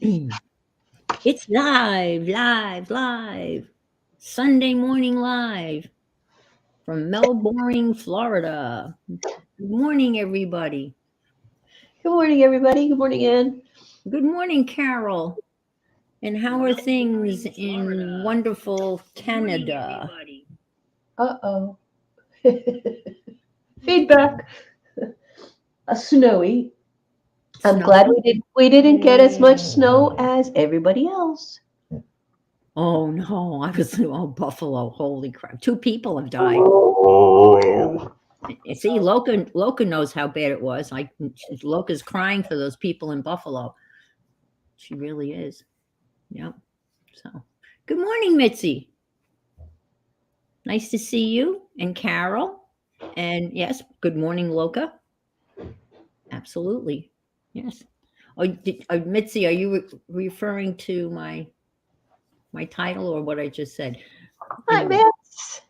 It's live, live, live. Sunday morning live from Melbourne, Florida. Good morning, everybody. Good morning, everybody. Good morning, Ann. Good morning, Carol. And how are things in wonderful Canada? Uh-oh. Feedback. Snowy. I'm glad Snowy? we didn't get as much snow as everybody else. Oh no, I was Buffalo. Holy crap. 2 people have died. Oh. See, Loca knows how bad it was. Like Loca's crying for those people in Buffalo. She really is. Yep. So, good morning, Mitzi. Nice to see you and Carol. And yes, good morning, Loca. Absolutely. Yes. Mitzi, are you referring to my title or what I just said? Hi, Anyway, Max.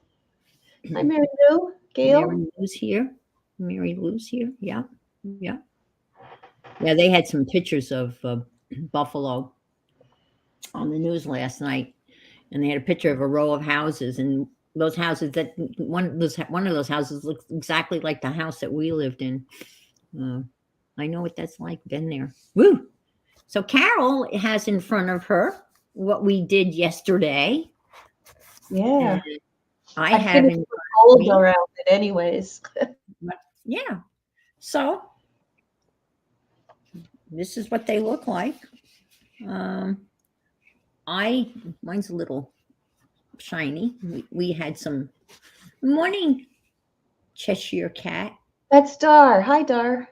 Hi, Mary Lou. Gail. Mary Lou's here. Mary Lou's here. Yeah. Yeah. Yeah. They had some pictures of Buffalo on the news last night, and they had a picture of a row of houses, and those houses that one of those houses looks exactly like the house that we lived in. Uh, I know what that's like. Been there. Woo! So Carol has in front of her what we did yesterday, and Yeah. I I have finished in front the of gold me. around it anyways. Yeah. So this is what they look like. Um, mine's a little shiny. We had some morning Cheshire cat. That's Dar. Hi, Dar.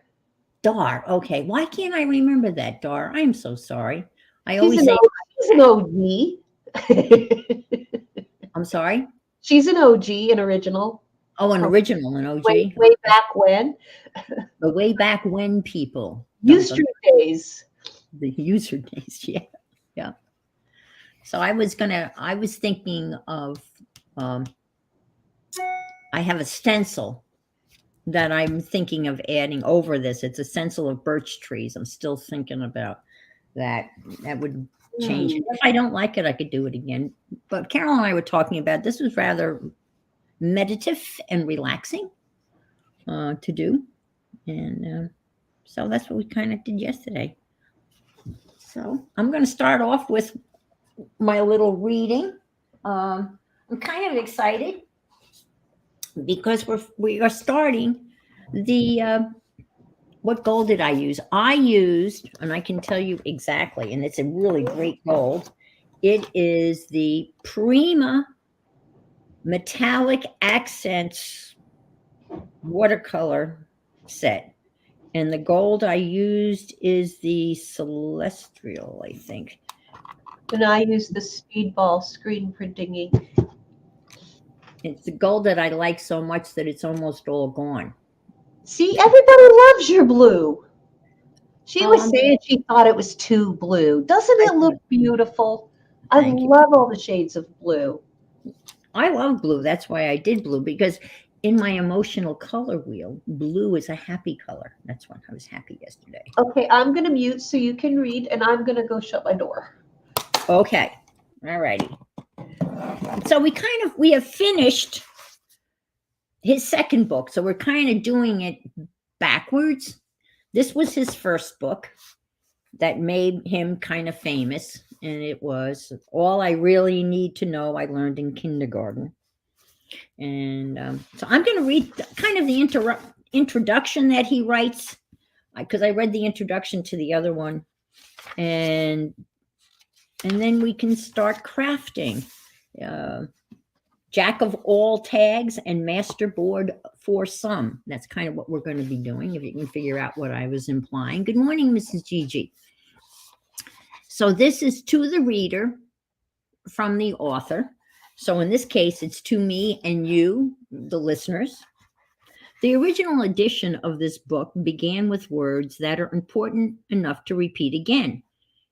Dar. Okay. Why can't I remember that, Dar? I'm so sorry. I She's always an say, she's an OG. I'm sorry. She's an OG, an original Oh, an from original, an way OG. way back when. The way back when people. Dum, dum, Used days. the user days. Yeah. Yeah. So I was thinking of, um, I have a stencil that I'm thinking of adding over this. It's a stencil of birch trees. I'm still thinking about that. That would change Hmm. it. If I don't like it, I could do it again. But Carol and I were talking about this was rather meditative and relaxing to do. And so that's what we kind of did yesterday. So I'm going to start off with my little reading. I'm kind of excited because we are starting the what gold did I use? I used, and I can tell you exactly, and it's a really great gold. It is the Prima Metallic Accents watercolor set. And the gold I used is the Celestial, I think. And I use the speedball screen printing. It's the gold that I like so much that it's almost all gone. See, everybody loves your blue. She was Um, saying she thought it was too blue. Doesn't I it look thought, beautiful? I thank you. love all the shades of blue. I love blue. That's why I did blue because in my emotional color wheel, blue is a happy color. That's why I was happy yesterday. Okay, I'm going to mute so you can read, and I'm going to go shut my door. Okay. All righty. So we have finished his second book. So we're kind of doing it backwards. This was his first book that made him kind of famous. And it was All I Really Need to Know I Learned in Kindergarten. And so I'm going to read kind of the introduction that he writes because I read the introduction to the other one. And then we can start crafting. Jack of all tags and masterboard for some. That's kind of what we're going to be doing, if you can figure out what I was implying. Good morning, Mrs. Gigi. So this is to the reader from the author. So in this case, it's to me and you, the listeners. The original edition of this book began with words that are important enough to repeat again.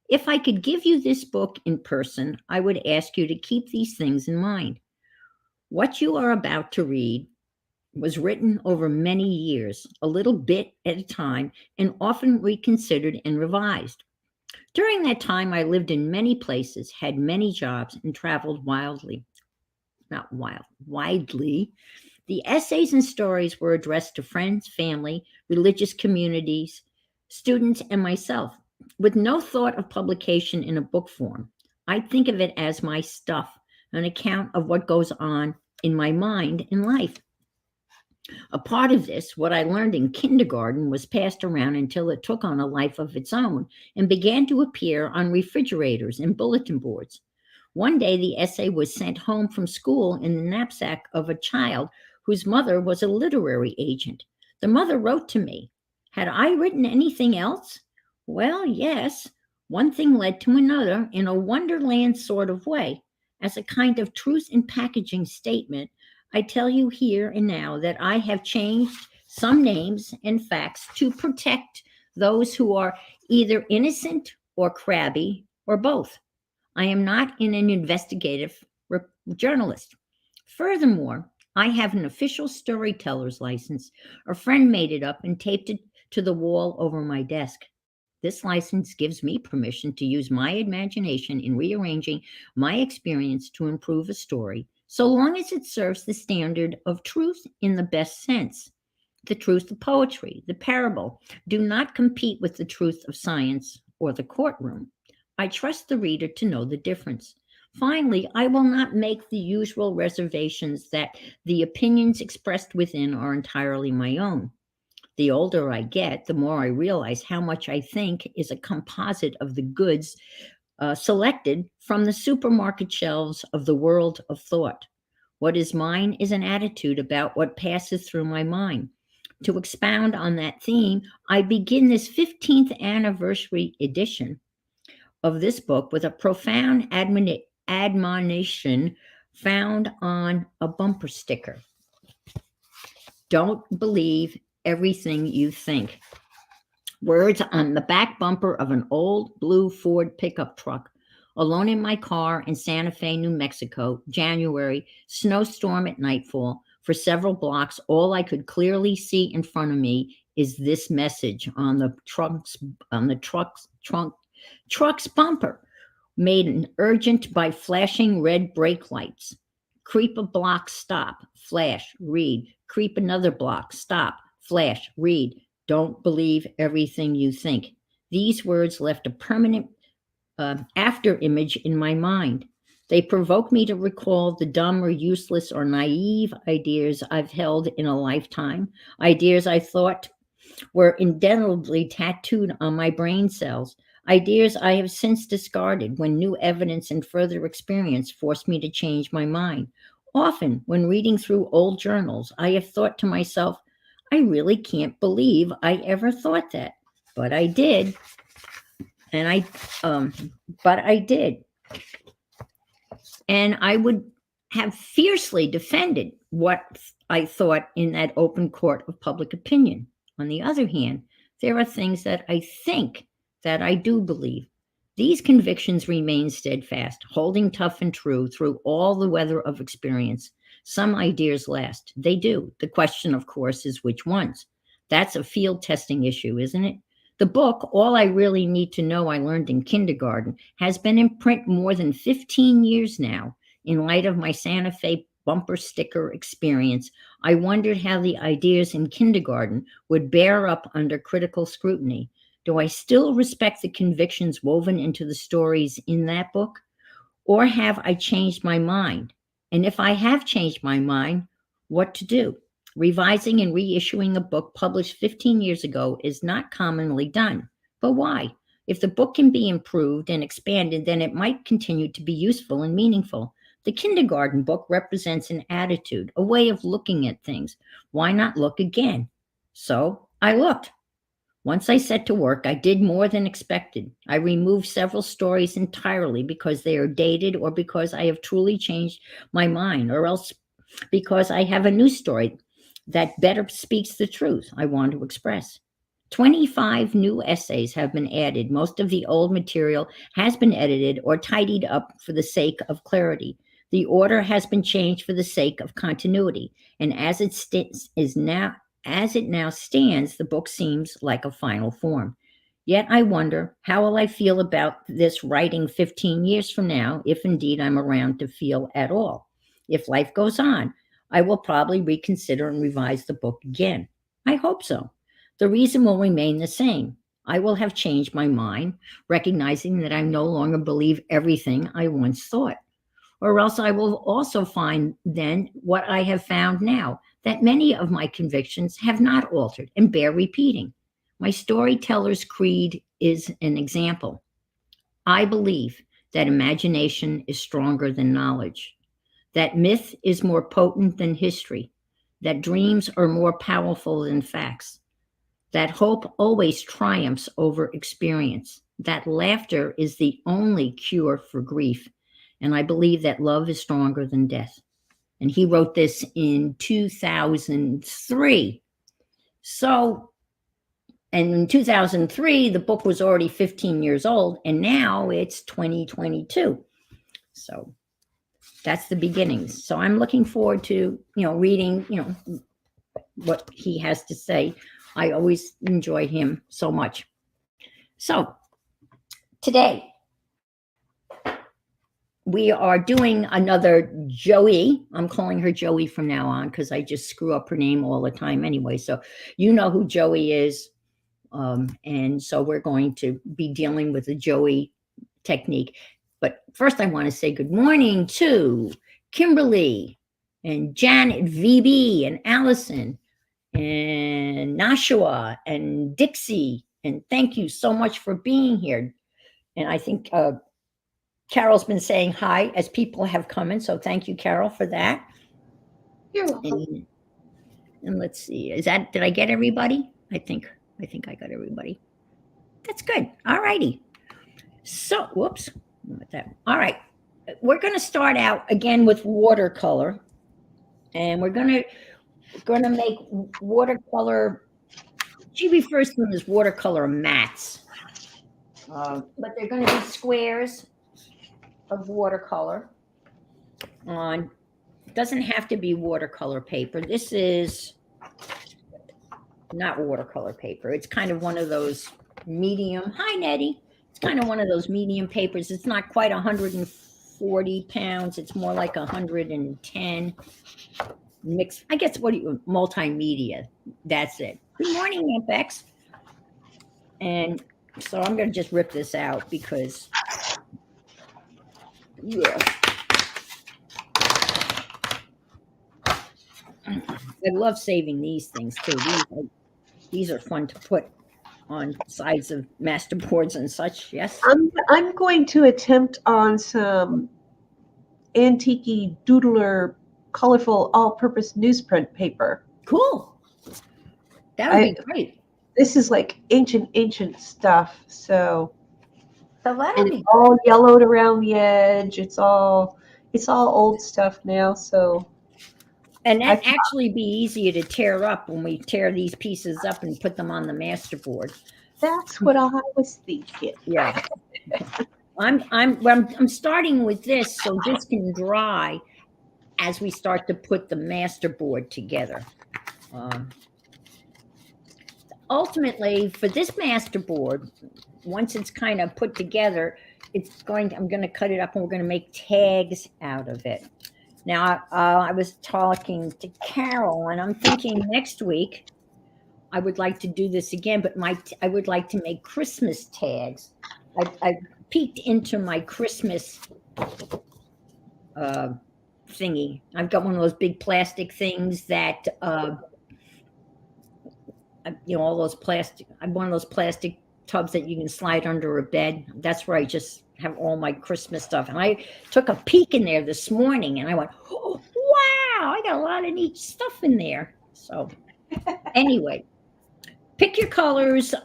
If I could give you this book in person, I would ask you to keep these things in mind. What you are about to read was written over many years, a little bit at a time, and often reconsidered and revised. During that time, I lived in many places, had many jobs, and traveled widely. The essays and stories were addressed to friends, family, religious communities, students, and myself, with no thought of publication in a book form. I think of it as my stuff, an account of what goes on in my mind in life. A part of this, what I learned in kindergarten, was passed around until it took on a life of its own and began to appear on refrigerators and bulletin boards. One day, the essay was sent home from school in the knapsack of a child whose mother was a literary agent. The mother wrote to me. Had I written anything else? Well, yes. One thing led to another in a Wonderland sort of way. As a kind of truth in packaging statement, I tell you here and now that I have changed some names and facts to protect those who are either innocent or crabby or both. I am not an investigative journalist. Furthermore, I have an official storyteller's license. A friend made it up and taped it to the wall over my desk. This license gives me permission to use my imagination in rearranging my experience to improve a story, so long as it serves the standard of truth in the best sense. The truth of poetry, the parable, do not compete with the truth of science or the courtroom. I trust the reader to know the difference. Finally, I will not make the usual reservations that the opinions expressed within are entirely my own. The older I get, the more I realize how much I think is a composite of the goods selected from the supermarket shelves of the world of thought. What is mine is an attitude about what passes through my mind. To expound on that theme, I begin this 15th anniversary edition of this book with a profound admonition found on a bumper sticker. Don't believe everything you think. Words on the back bumper of an old blue Ford pickup truck. Alone in my car in Santa Fe, New Mexico, January, snowstorm at nightfall. For several blocks, all I could clearly see in front of me is this message on the truck's bumper, made urgent by flashing red brake lights. Creep a block, stop, flash, read. Creep another block, stop, flash, read. Don't believe everything you think. These words left a permanent after image in my mind. They provoke me to recall the dumb or useless or naive ideas I've held in a lifetime, ideas I thought were indelibly tattooed on my brain cells, ideas I have since discarded when new evidence and further experience forced me to change my mind. Often, when reading through old journals, I have thought to myself, I really can't believe I ever thought that, but I did. But I did. And I would have fiercely defended what I thought in that open court of public opinion. On the other hand, there are things that I think that I do believe. These convictions remain steadfast, holding tough and true through all the weather of experience. Some ideas last. They do. The question, of course, is which ones. That's a field testing issue, isn't it? The book, All I Really Need to Know I Learned in Kindergarten, has been in print more than 15 years now. In light of my Santa Fe bumper sticker experience, I wondered how the ideas in kindergarten would bear up under critical scrutiny. Do I still respect the convictions woven into the stories in that book? Or have I changed my mind? And if I have changed my mind, what to do? Revising and reissuing a book published 15 years ago is not commonly done. But why? If the book can be improved and expanded, then it might continue to be useful and meaningful. The kindergarten book represents an attitude, a way of looking at things. Why not look again? So I looked. Once I set to work, I did more than expected. I removed several stories entirely because they are dated or because I have truly changed my mind, or else because I have a new story that better speaks the truth I want to express. 25 new essays have been added. Most of the old material has been edited or tidied up for the sake of clarity. The order has been changed for the sake of continuity, and as it now stands, the book seems like a final form. Yet I wonder, how will I feel about this writing 15 years from now, if indeed I'm around to feel at all? If life goes on, I will probably reconsider and revise the book again. I hope so. The reason will remain the same. I will have changed my mind, recognizing that I no longer believe everything I once thought. Or else I will also find then what I have found now, that many of my convictions have not altered and bear repeating. My storyteller's creed is an example. I believe that imagination is stronger than knowledge, that myth is more potent than history, that dreams are more powerful than facts, that hope always triumphs over experience, that laughter is the only cure for grief, and I believe that love is stronger than death. And he wrote this in 2003. So, and in 2003, the book was already 15 years old, and now it's 2022. So that's the beginnings. So I'm looking forward to, reading, what he has to say. I always enjoy him so much. So today we are doing another Joey. I'm calling her Joey from now on because I just screw up her name all the time anyway. So you know who Joey is. And so we're going to be dealing with the Joey technique. But first I want to say good morning to Kimberly and Janet VB and Allison and Nashua and Dixie. And thank you so much for being here. And I think Carol's been saying hi as people have come in. So thank you, Carol, for that. You're welcome. And let's see, did I get everybody? I think I got everybody. That's good. All righty. So, whoops. All right. We're going to start out again with watercolor. And we're going to make watercolor. She refers to them as watercolor mats. But they're going to be squares of watercolor. It doesn't have to be watercolor paper. This is not watercolor paper. It's kind of one of those medium. Hi, Nettie. It's kind of one of those medium papers. It's not quite 140 pounds. It's more like 110. Mixed, I guess, multimedia. That's it. Good morning, FX. And so I'm going to just rip this out because, yeah. I love saving these things too. These are fun to put on sides of masterboards and such. Yes. I'm going to attempt on some antique doodler, colorful, all-purpose newsprint paper. Cool. That would be great. This is like ancient stuff. So and it's all yellowed around the edge. It's all old stuff now. So. And that'd actually be easier to tear up when we tear these pieces up and put them on the masterboard. That's what I was thinking. Yeah. I'm starting with this so this can dry as we start to put the masterboard together. Ultimately, for this masterboard, once it's kind of put together, I'm going to cut it up and we're going to make tags out of it. Now, I was talking to Carol, and I'm thinking next week I would like to do this again, but I would like to make Christmas tags. I peeked into my Christmas thingy. I've got one of those big plastic things that, all those plastic. I have one of those plastic tubs that you can slide under a bed. That's where I just have all my Christmas stuff. And I took a peek in there this morning and I went, oh, wow, I got a lot of neat stuff in there. So anyway, pick your colors.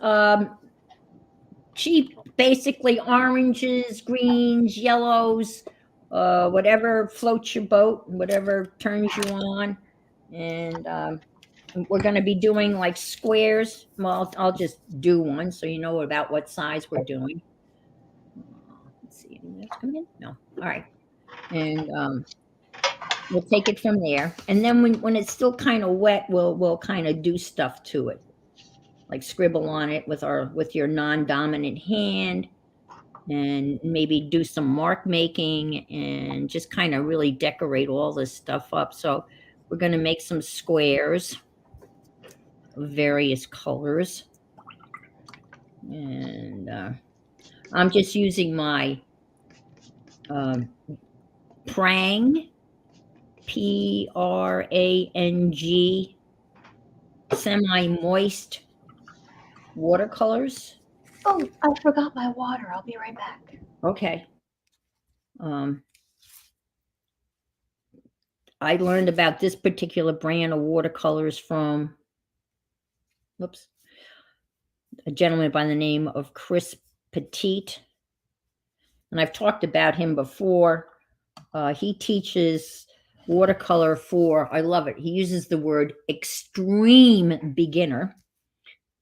Cheap, basically oranges, greens, yellows, whatever floats your boat, whatever turns you on. And we're going to be doing like squares. Well, I'll just do one so you know about what size we're doing. Let's see, anyone else coming in? No. All right. And we'll take it from there. And then when it's still kind of wet, we'll kind of do stuff to it. like scribble on it with your non-dominant hand, and maybe do some mark making and just kind of really decorate all this stuff up. So we're going to make some squares of various colors. And I'm just using my Prang, Prang, semi-moist watercolors. Oh, I forgot my water. I'll be right back. Okay. I learned about this particular brand of watercolors from, a gentleman by the name of Chris Petit. And I've talked about him before. He teaches watercolor for, I love it, he uses the word extreme beginner.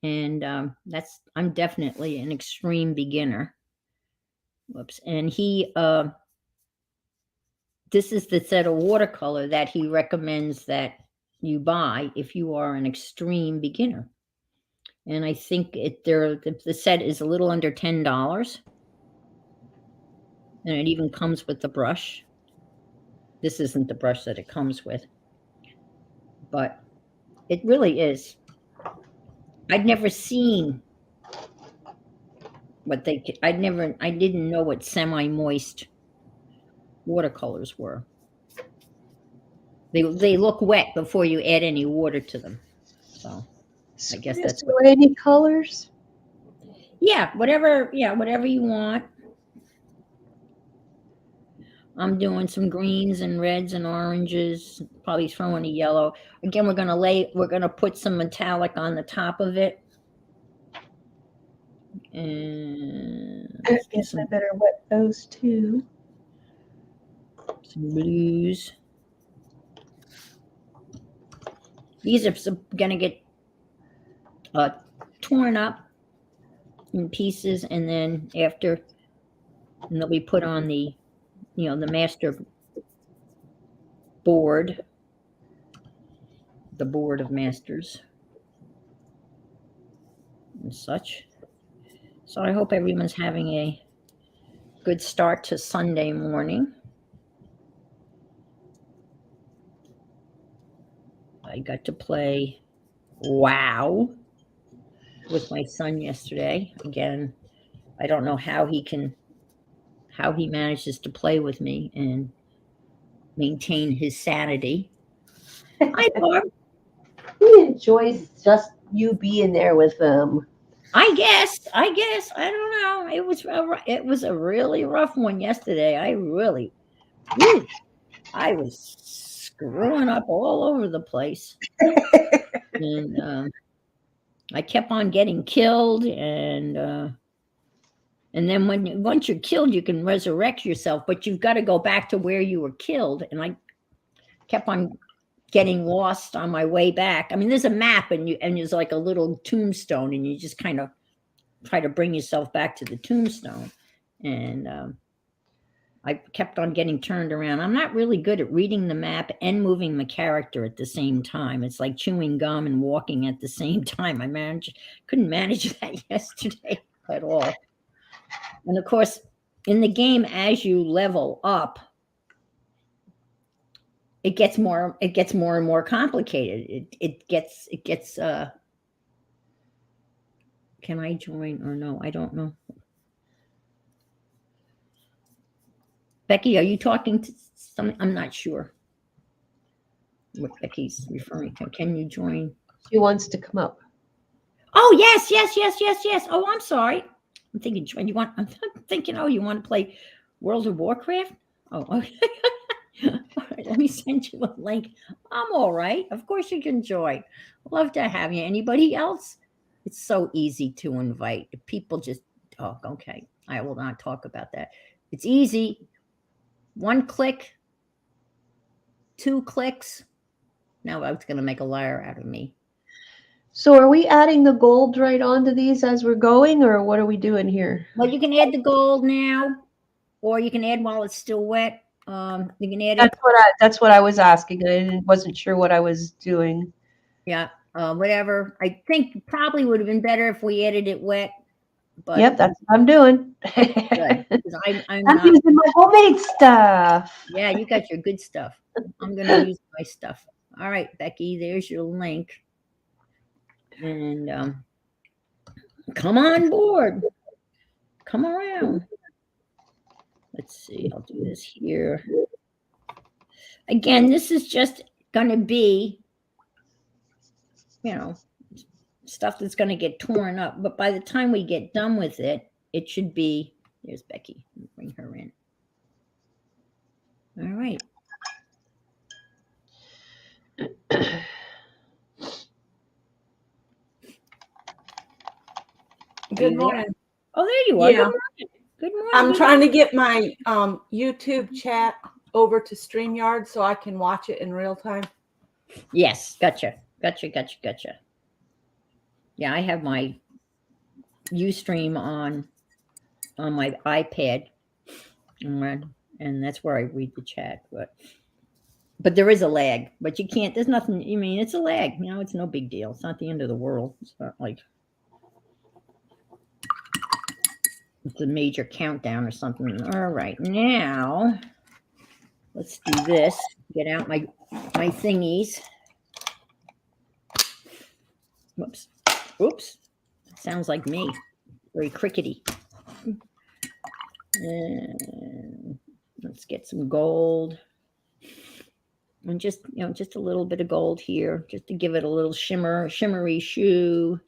And I'm definitely an extreme beginner. And he, this is the set of watercolor that he recommends that you buy if you are an extreme beginner. And I think the set is a little under $10. And it even comes with the brush. This isn't the brush that it comes with, but it really is. I'd never seen what I didn't know what semi-moist watercolors were. They look wet before you add any water to them. So I guess that's any colors. Yeah, whatever you want. I'm doing some greens and reds and oranges, probably throwing a yellow. Again, we're gonna put some metallic on the top of it. And I guess I better wet those too. Some blues. These are gonna get torn up in pieces, and then they'll be put on the master board, the board of masters and such. So I hope everyone's having a good start to Sunday morning. I got to play WoW with my son yesterday. Again, I don't know how he manages to play with me and maintain his sanity. Hi, Barb. He enjoys just you being there with them. I guess. I don't know. It was a really rough one yesterday. I was screwing up all over the place. And I kept on getting killed, and then once you're killed, you can resurrect yourself, but you've got to go back to where you were killed. And I kept on getting lost on my way back. I mean, there's a map, and there's like a little tombstone, and you just kind of try to bring yourself back to the tombstone. And I kept on getting turned around. I'm not really good at reading the map and moving the character at the same time. It's like chewing gum and walking at the same time. Couldn't manage that yesterday at all. And of course, in the game, as you level up, it gets more and more complicated. It gets can I join or no? I don't know. Becky, are you talking to something? I'm not sure what Becky's referring to. Can you join? She wants to come up. Oh, yes. Oh, I'm sorry. I'm thinking, you want to play World of Warcraft? Oh, okay. All right, let me send you a link. I'm all right. Of course you can join. Love to have you. Anybody else? It's so easy to invite. People just, oh, okay. I will not talk about that. It's easy. 1 click, 2 clicks. Now I was going to make a liar out of me. So are we adding the gold right onto these as we're going, or what are we doing here? Well, you can add the gold now, or you can add while it's still wet. You can add That's what I was asking. I wasn't sure what I was doing. Yeah. whatever. I think probably would have been better if we added it wet, but Yep, that's what I'm doing. good. 'Cause I'm I'm not. using my homemade stuff. Yeah, you got your good stuff. I'm gonna use my stuff. All right, Becky, there's your link, and come on board. Come around. Let's see. I'll do this here. Again, this is just gonna be, you know, stuff that's gonna get torn up. But by the time we get done with it, it should be. There's Becky. Bring her in. All right. Good morning. Oh, there you are. Yeah. Good morning. Good morning. I'm trying to get my YouTube chat over to StreamYard so I can watch it in real time. Yes, gotcha. Yeah, I have my Ustream on my iPad, and that's where I read the chat. But there is a lag. But you can't. There's nothing. I mean, it's a lag. You know, it's no big deal. It's not the end of the world. It's not like it's a major countdown or something. All right, now let's do this. Get out my thingies. Whoops. Oops. Sounds like me. Very crickety. And let's get some gold. And just, just a little bit of gold here, just to give it a little shimmery shoe.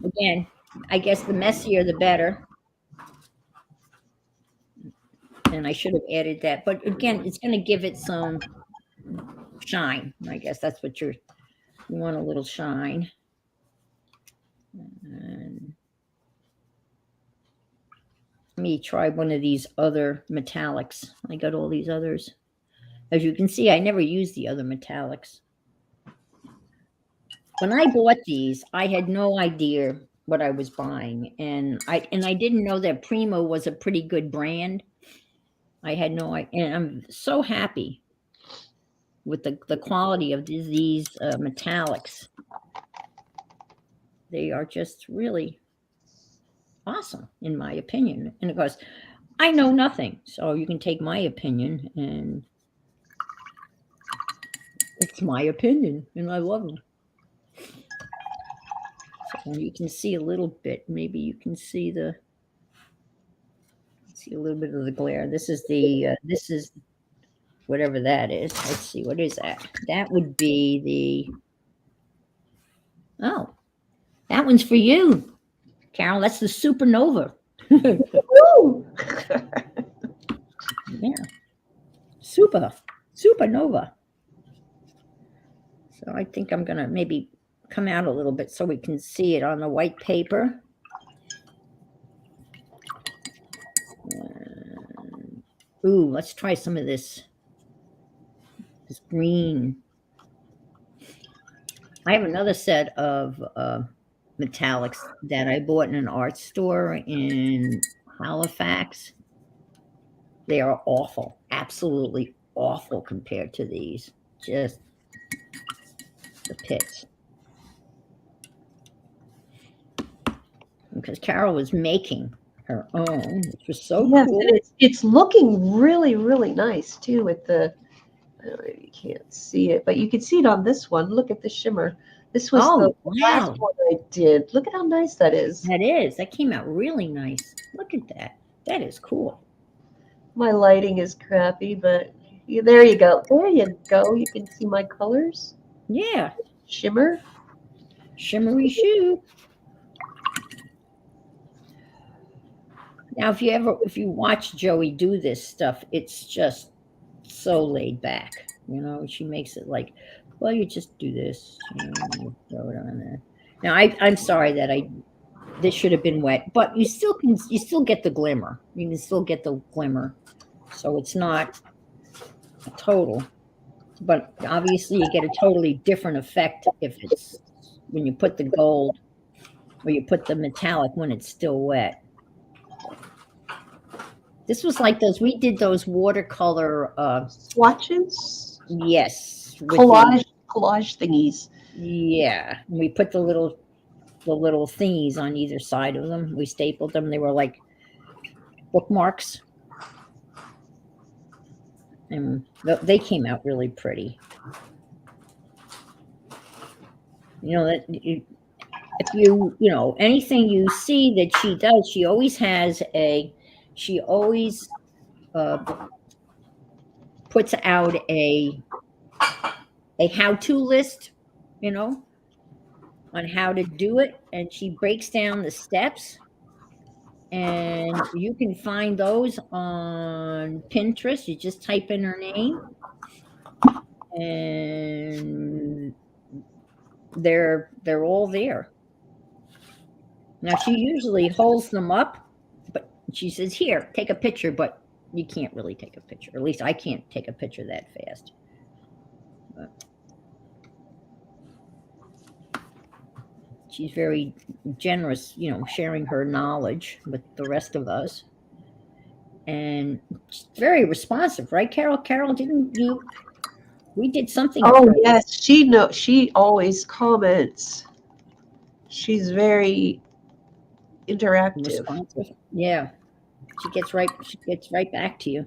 Again, I guess the messier, the better. And I should have added that. But again, it's going to give it some shine. I guess that's what you want, a little shine. And let me try one of these other metallics. I got all these others. As you can see, I never use the other metallics. When I bought these, I had no idea what I was buying, and I didn't know that Primo was a pretty good brand. I had no idea, and I'm so happy with the quality of these metallics. They are just really awesome, in my opinion. And of course, I know nothing, so you can take my opinion, and it's my opinion, and I love them. So you can see a little bit. Maybe you can see a little bit of the glare. This is whatever that is. Let's see, what is that? That would be oh, that one's for you, Carol. That's the supernova. Woo! Yeah, supernova. So I think I'm gonna maybe come out a little bit so we can see it on the white paper. Ooh, let's try some of this green. I have another set of metallics that I bought in an art store in Halifax. They are awful, absolutely awful compared to these. Just the pits. Because Carol was making her own, which was so Yes, cool. and it's looking really, really nice too with the, I don't know if you can't see it, but you can see it on this one. Look at the shimmer. This was the last one I did. Look at how nice that is. That is. That came out really nice. Look at that. That is cool. My lighting is crappy, but there you go. There you go. You can see my colors. Yeah. Shimmer. Shimmery shoe. Now, if you watch Joey do this stuff, it's just so laid back. She makes it like, well, you just do this, you throw it on there. Now, I'm sorry that this should have been wet, but you still get the glimmer. You can still get the glimmer, so it's not a total. But obviously, you get a totally different effect if it's when you put the gold or you put the metallic when it's still wet. This was like we did those watercolor swatches. Yes, with collage thingies. Yeah, and we put the little thingies on either side of them. We stapled them. They were like bookmarks, and they came out really pretty. You know that if you anything you see that she does, she always uh, puts out a how-to list, you know, on how to do it, and she breaks down the steps. And you can find those on Pinterest. You just type in her name, and they're all there. Now she usually holds them up, but she says, "Here, take a picture," but you can't really take a picture. At least I can't take a picture that fast. But she's very generous, sharing her knowledge with the rest of us. And she's very responsive, right, Carol? Carol, didn't you? We did something. Oh yes, she always comments. She's very interactive. Responsive. Yeah. She gets right back to you.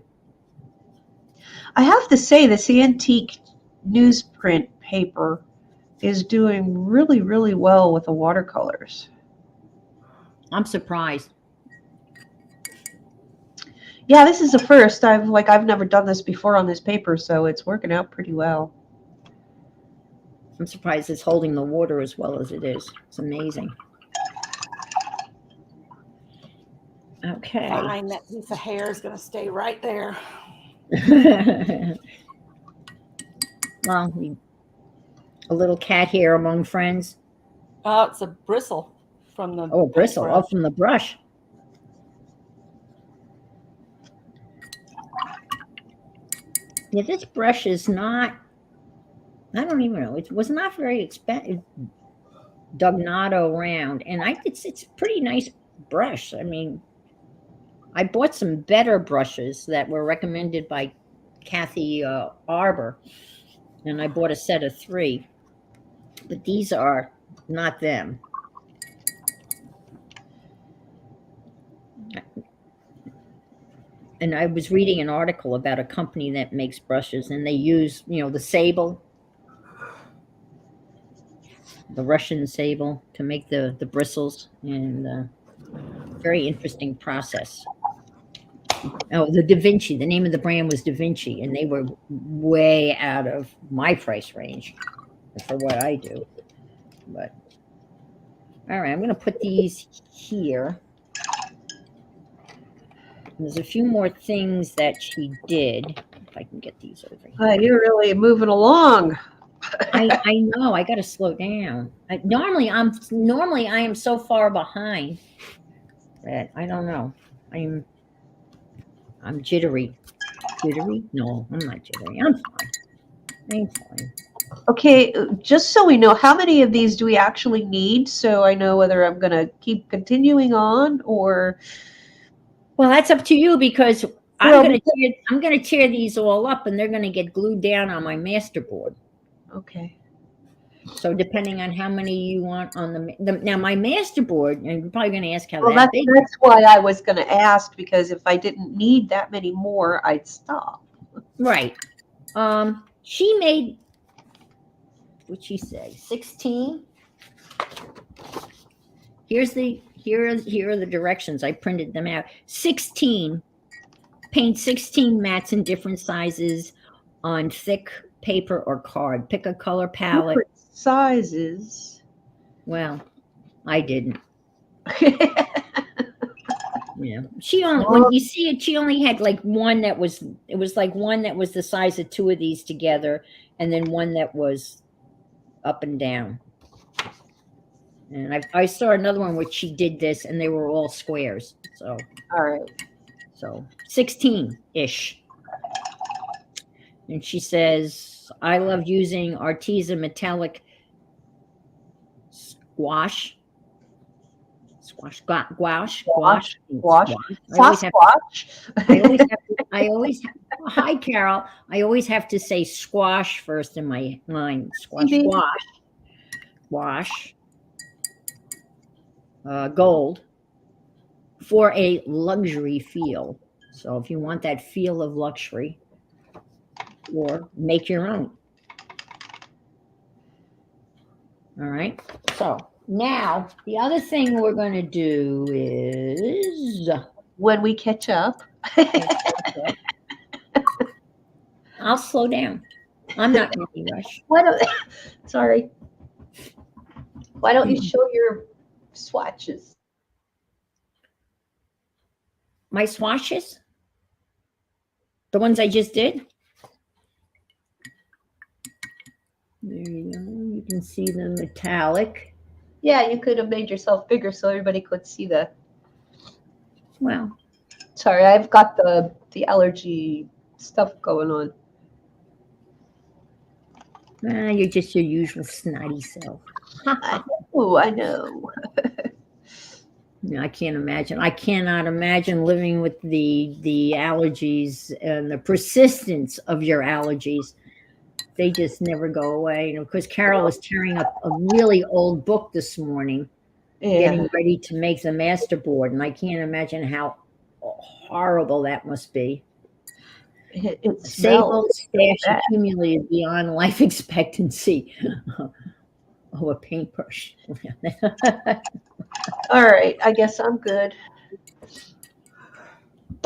I have to say this antique newsprint paper is doing really, really well with the watercolors. I'm surprised. Yeah, this is the first. I've never done this before on this paper, so it's working out pretty well. I'm surprised it's holding the water as well as it is. It's amazing. Okay. Fine, that piece of hair is going to stay right there. Well, a little cat hair among friends. Oh, it's a bristle from the bristle. brush. From the brush. Yeah, this brush is not, I don't even know. It was not very expensive. Dugnato round. And it's a pretty nice brush. I mean, I bought some better brushes that were recommended by Kathy Arbor. And I bought a set of 3. But these are not them. And I was reading an article about a company that makes brushes, and they use, the sable, the Russian sable, to make the bristles, and very interesting process. Oh, the Da Vinci. The name of the brand was Da Vinci, and they were way out of my price range for what I do. But all right, I'm going to put these here. There's a few more things that she did. If I can get these over here. You're really moving along. I know. I got to slow down. Normally I am so far behind that I don't know. I'm jittery. Jittery? No, I'm not jittery. I'm fine. Okay, just so we know, how many of these do we actually need? So I know whether I'm going to keep continuing on or. Well, that's up to you, because I'm going to tear these all up, and they're going to get glued down on my Masterboard. Okay. So depending on how many you want on now my Masterboard, and you're probably going to ask how Well, that big. That's why I was going to ask, because if I didn't need that many more, I'd stop. Right. She made, what'd she say, 16? Here are the directions. I printed them out. 16. Paint 16 mats in different sizes on thick paper or card. Pick a color palette. Different sizes. Well, I didn't. Yeah. When you see it, she only had like one that was, it was like one that was the size of 2 of these together, and then one that was up and down. And I saw another one where she did this, and they were all squares. So, all right. So 16-ish. And she says, I love using Arteza metallic Squash, gouache, Squash, gouache. Sasquatch. I always have, hi, Carol. I always have to say squash first in my mind. Squash, CB. wash, gold for a luxury feel. So if you want that feel of luxury, or make your own. All right. So now the other thing we're going to do is When we catch up. I'll slow down. I'm not in any rush. Why don't, sorry. Why don't you show your swatches? My swatches? The ones I just did? There you go. You can see the metallic. Yeah, you could have made yourself bigger so everybody could see the. Well, Sorry, I've got the allergy stuff going on. you're just your usual snotty self. Oh, I know. No, I can't imagine. I cannot imagine living with the allergies and the persistence of your allergies. They just never go away. And of course, Carol was tearing up a really old book this morning, getting ready to make the Masterboard, and I can't imagine how horrible that must be. It Sable smells. stash accumulated beyond life expectancy. Oh, a paintbrush. All right, I guess I'm good.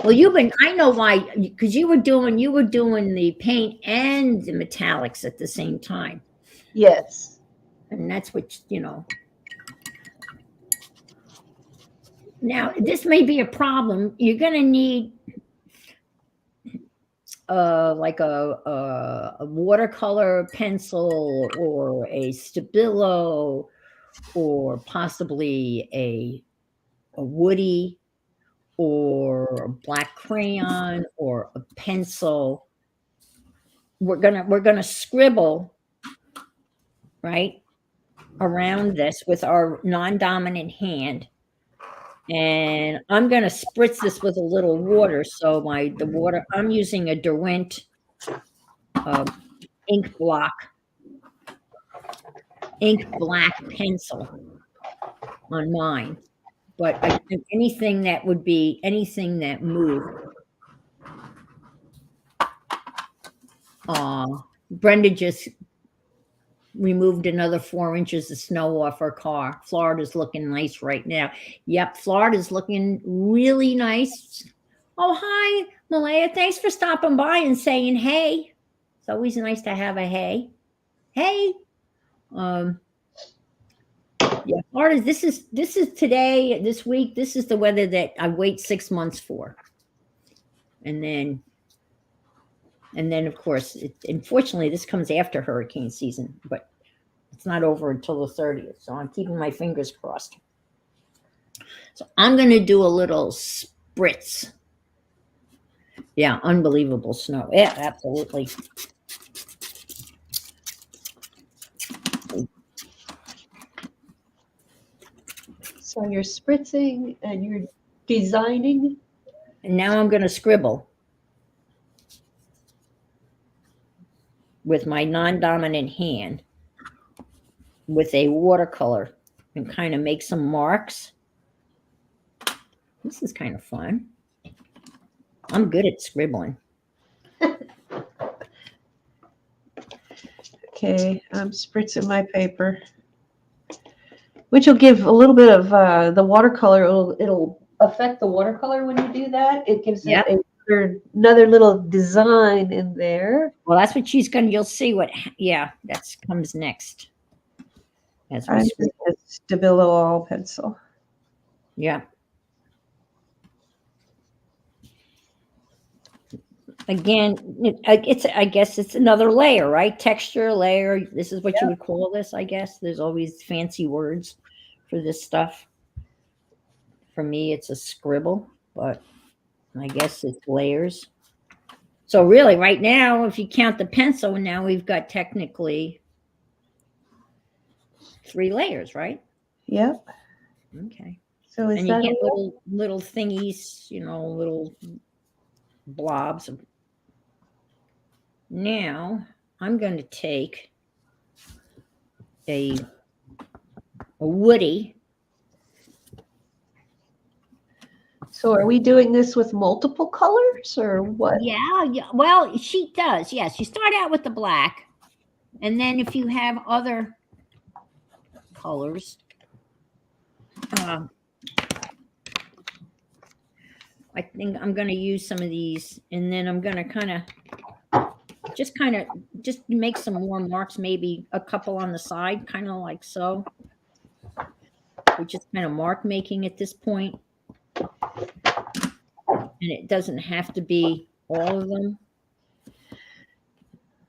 Well, I know why, because you were doing the paint and the metallics at the same time. Yes. And that's what, Now, this may be a problem. You're going to need like a watercolor pencil or a Stabilo or possibly a woody or a black crayon or a pencil. We're gonna scribble right around this with our non-dominant hand, and I'm gonna spritz this with a little water. So the water, I'm using a Derwent ink black pencil on mine. But I think anything that moved. Brenda just removed another 4 inches of snow off her car. Florida's looking nice right now. Yep, Florida's looking really nice. Oh, hi, Malaya. Thanks for stopping by and saying hey. It's always nice to have a hey. Hey. Yeah, Florida, this is today, this week, this is the weather that I wait 6 months for. And then of course, unfortunately, this comes after hurricane season, but it's not over until the 30th. So I'm keeping my fingers crossed. So I'm going to do a little spritz. Yeah, unbelievable snow. Yeah, absolutely. So you're spritzing and you're designing. And now I'm going to scribble with my non-dominant hand with a watercolor and kind of make some marks. This is kind of fun. I'm good at scribbling. Okay, I'm spritzing my paper, which will give a little bit of the watercolor. It'll affect the watercolor when you do that. It gives it another little design in there. Well, that's what you'll see what, that comes next. As we scribble. A Stabilo all pencil. Yeah. Again, I guess it's another layer, right? Texture layer. This is what you would call this, I guess. There's always fancy words for this stuff. For me, it's a scribble, but I guess it's layers. So really, right now, if you count the pencil, now we've got technically 3 layers, right? Yep. Okay. So is And you that get all? little thingies, little blobs. Now I'm going to take a woody. So are we doing this with multiple colors or what? Yeah, yeah. Well, she does. Yes, you start out with the black, and then if you have other colors, uh, I think I'm going to use some of these, and then I'm going to kind of just make some more marks, maybe a couple on the side, kind of like so. We're just kind of mark making at this point, and it doesn't have to be all of them.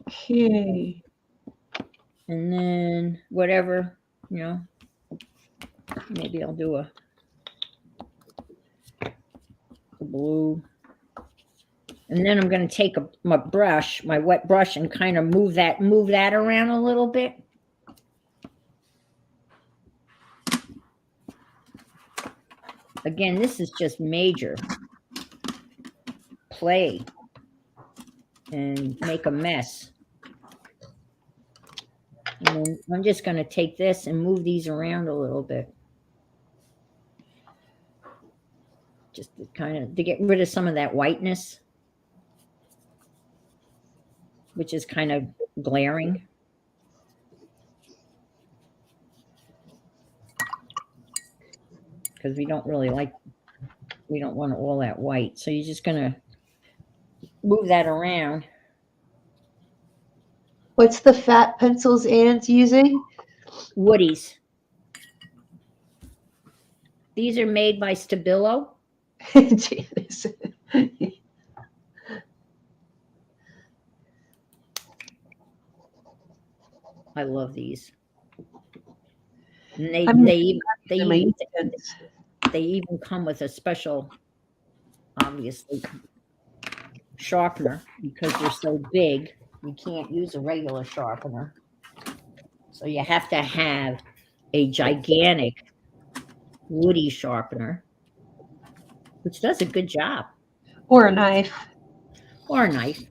Okay. And then whatever, maybe I'll do a blue. And then I'm going to take my wet brush, and kind of move that around a little bit. Again, this is just major play and make a mess. And then I'm just going to take this and move these around a little bit. Just to get rid of some of that whiteness, which is kind of glaring. Because we don't want all that white. So you're just going to move that around. What's the fat pencils Anne's using? Woodies. These are made by Stabilo. Janice. I love these. And they even come with a special, obviously, sharpener, because they're so big. You can't use a regular sharpener. So you have to have a gigantic woody sharpener, which does a good job. Or a knife. Or a knife.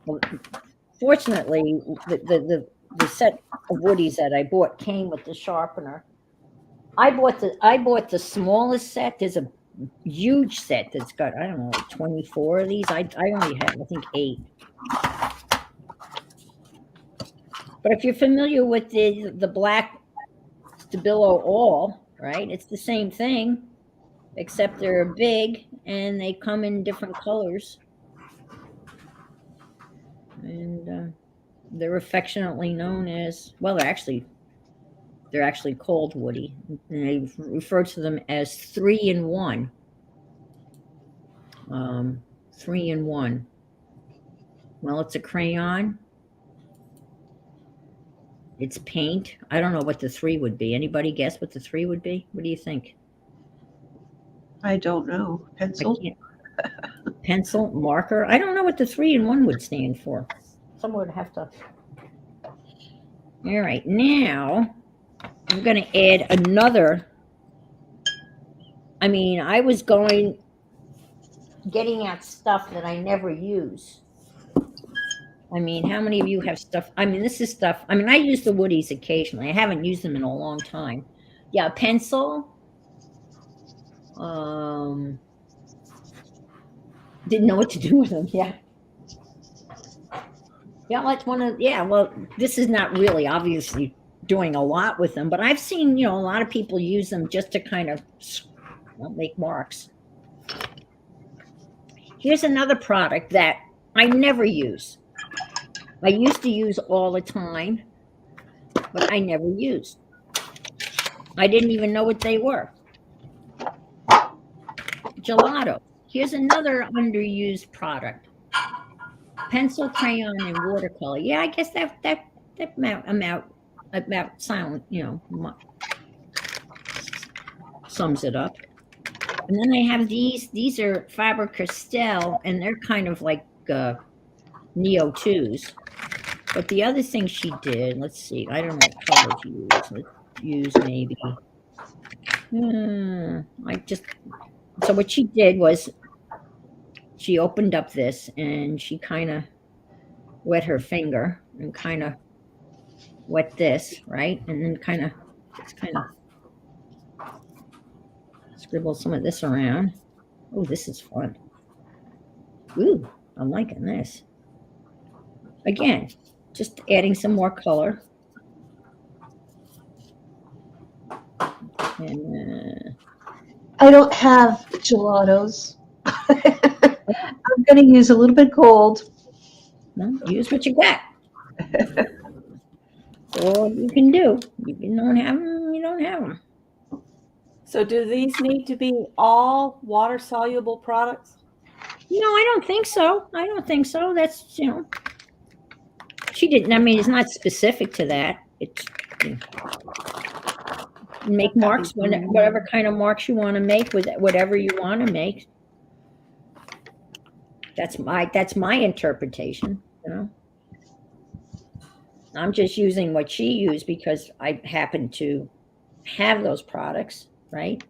Well, fortunately, the set of woodies that I bought came with the sharpener. I bought the smallest set. There's a huge set that's got, I don't know, like 24 of these. I only have, I think, 8. But if you're familiar with the black Stabilo all, right, it's the same thing, except they're big and they come in different colors. And they're affectionately known as, well, they're actually called woody. And they refer to them as 3-in-1. 3-in-1. Well, it's a crayon. It's paint. I don't know what the 3 would be. Anybody guess what the 3 would be? What do you think? I don't know. Pencil? Pencil, marker. I don't know what the 3-in-1 would stand for. Someone would have to. All right, now I'm going to add another. I mean, I was getting at stuff that I never use. I mean, how many of you have stuff? I mean, this is stuff. I mean, I use the woodies occasionally. I haven't used them in a long time. Yeah, a pencil. Didn't know what to do with them. Yeah. Yeah, that's one of, yeah, well, this is not really obviously doing a lot with them, but I've seen, a lot of people use them just to kind of make marks. Here's another product that I never use. I used to use all the time, but I never used. I didn't even know what they were. Gelato. Here's another underused product. Pencil, crayon, and watercolor. Yeah, I guess that about sound, sums it up. And then they have these. These are Faber-Castell, and they're kind of like Neo 2s. But the other thing she did, let's see, I don't know what color to use. Let's use maybe. So what she did was she opened up this and she kind of wet her finger and kind of wet this, right? And then just kind of scribble some of this around. Oh, this is fun. Ooh, I'm liking this. Again, just adding some more color. And I don't have gelatos. I'm going to use a little bit gold. well, use what you got. All you can do. If you don't have them, you don't have them. So do these need to be all water soluble products? No, I don't think so. I don't think so. That's, she didn't, I mean, it's not specific to that. It's, make marks, whatever kind of marks you want to make with whatever you want to make. That's my interpretation, I'm just using what she used because I happen to have those products, right?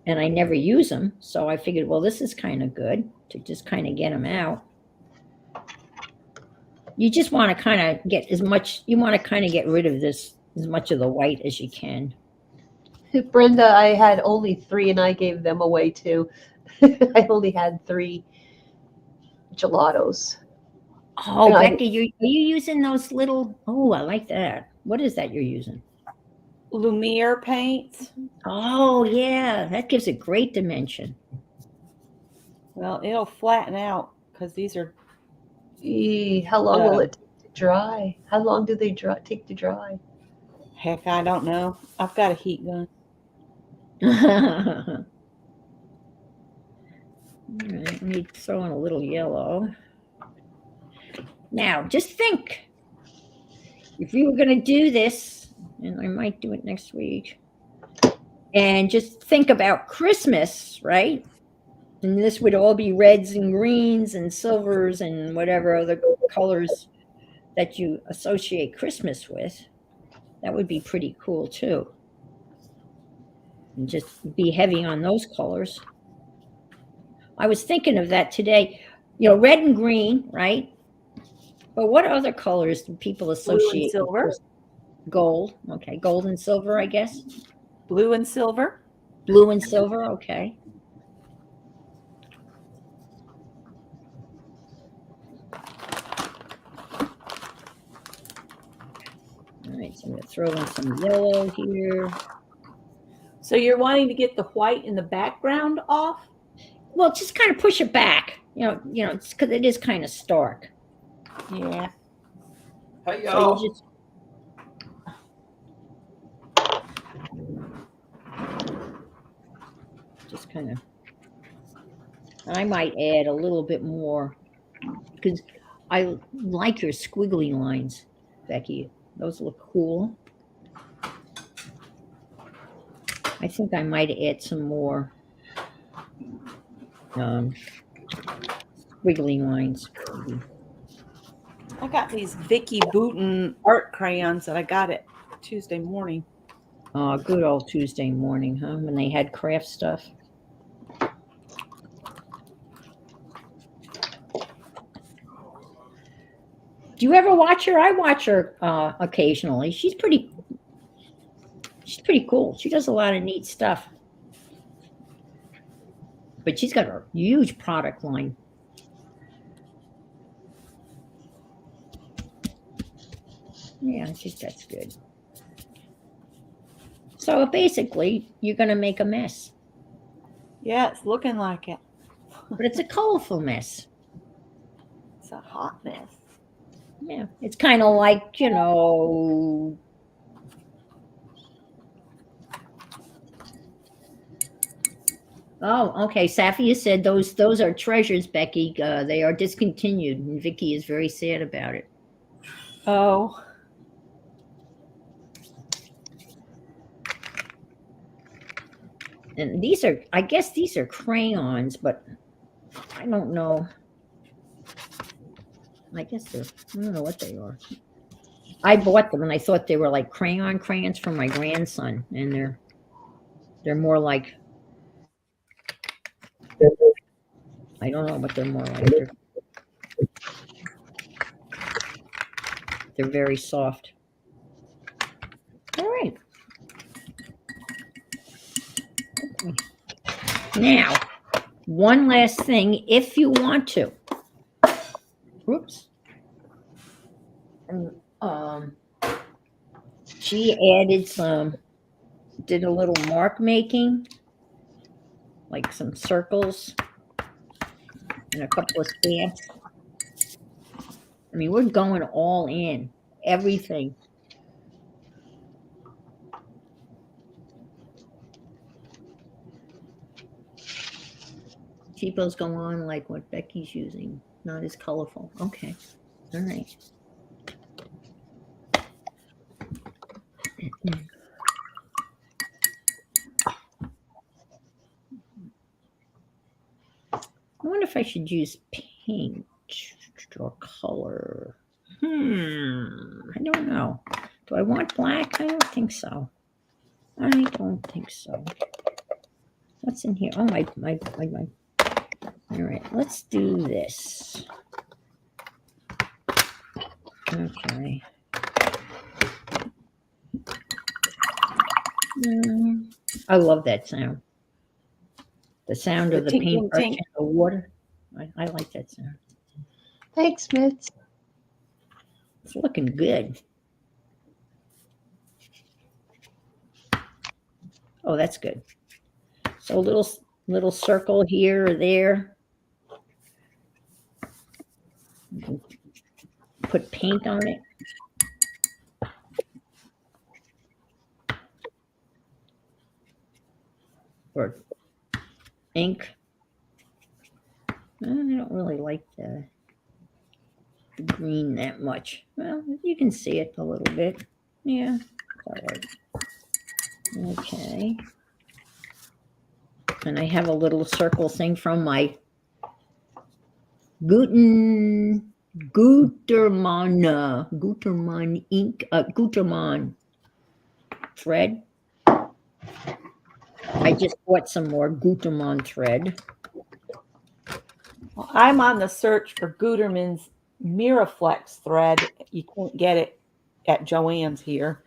And I never use them. So I figured, well, this is kind of good to just kind of get them out. You just want to kind of get you want to kind of get rid of this, as much of the white as you can. Brenda, I had only 3 and I gave them away too. I only had 3 gelatos. Oh, Becky, are you using those little, oh, I like that. What is that you're using? Lumiere paints. Oh, yeah, that gives a great dimension. Well, it'll flatten out because these are. How long will it take to dry? How long do they take to dry? Heck, I don't know. I've got a heat gun. All right, let me throw in a little yellow. Now, just think, if you were going to do this, and I might do it next week, and just think about Christmas, right? And this would all be reds and greens and silvers and whatever other colors that you associate Christmas with. That would be pretty cool too. And just be heavy on those colors. I was thinking of that today. Red and green, right? But what other colors do people associate? Blue and silver. Gold. Okay. Gold and silver, I guess. Blue and silver. Blue and silver. Okay. All right. So I'm going to throw in some yellow here. So you're wanting to get the white in the background off? Well, just kind of push it back. It's because it is kind of stark. Yeah. Hey, So y'all. you just kind of, I might add a little bit more because I like your squiggly lines, Becky. Those look cool. I think I might add some more squiggly lines. I got these Vicky Bouton art crayons that I got it Tuesday morning. Good old Tuesday morning, huh? When they had craft stuff. Do you ever watch her? I watch her occasionally. She's pretty cool. She does a lot of neat stuff. But she's got a huge product line. Yeah, I think that's good. So basically, you're going to make a mess. Yeah, it's looking like it. But it's a colorful mess. It's a hot mess. Yeah, it's kind of like, Oh, okay. Safia said those are treasures, Becky. They are discontinued, and Vicky is very sad about it. Oh. And I guess these are crayons, but I don't know. I guess they're, I don't know what they are. I bought them and I thought they were like crayon crayons for my grandson, and they're more like, I don't know what they're more like. They're very soft. All right. Okay. Now, one last thing, if you want to. Oops. She added did a little mark making, like some circles and a couple of stamps. I mean, we're going all in, everything. Cheapos go on like what Becky's using, not as colorful. Okay, all right. I wonder if I should use paint or color. I don't know. Do I want black? I don't think so. I don't think so. What's in here? Oh, my. All right, let's do this. Okay. I love that sound. The sound of the paintbrush in the water. I like that sound. Thanks, Mitz. It's looking good. Oh, that's good. So a little circle here or there. You can put paint on it. Or ink. I don't really like the green that much. Well, you can see it a little bit. Yeah, all right. Okay. And I have a little circle thing from my Gutermann ink, Gutermann thread. I just bought some more Gutermann thread. Well, I'm on the search for Gutermann's Miraflex thread. You can't get it at Joann's here.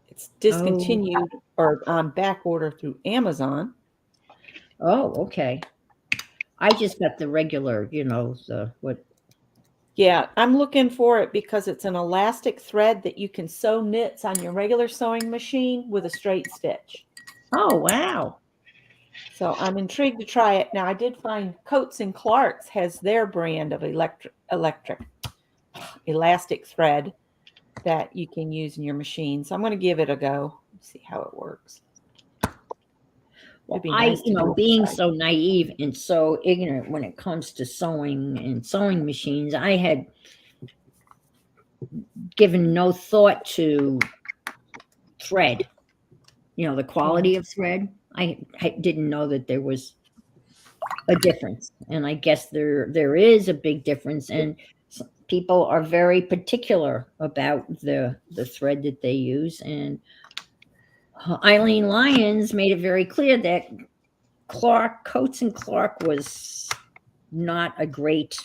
It's discontinued or on back order through Amazon. Oh, okay. I just got the regular, what? Yeah, I'm looking for it because it's an elastic thread that you can sew knits on your regular sewing machine with a straight stitch. Oh, wow. So I'm intrigued to try it. Now, I did find Coates and Clark's has their brand of elastic thread that you can use in your machine. So I'm going to give it a go, see how it works. Well, nice being so naive and so ignorant when it comes to sewing and sewing machines, I had given no thought to thread, the quality of thread. I didn't know that there was a difference. And I guess there is a big difference. And people are very particular about the thread that they use. And Eileen Lyons made it very clear that Coates and Clark was not a great.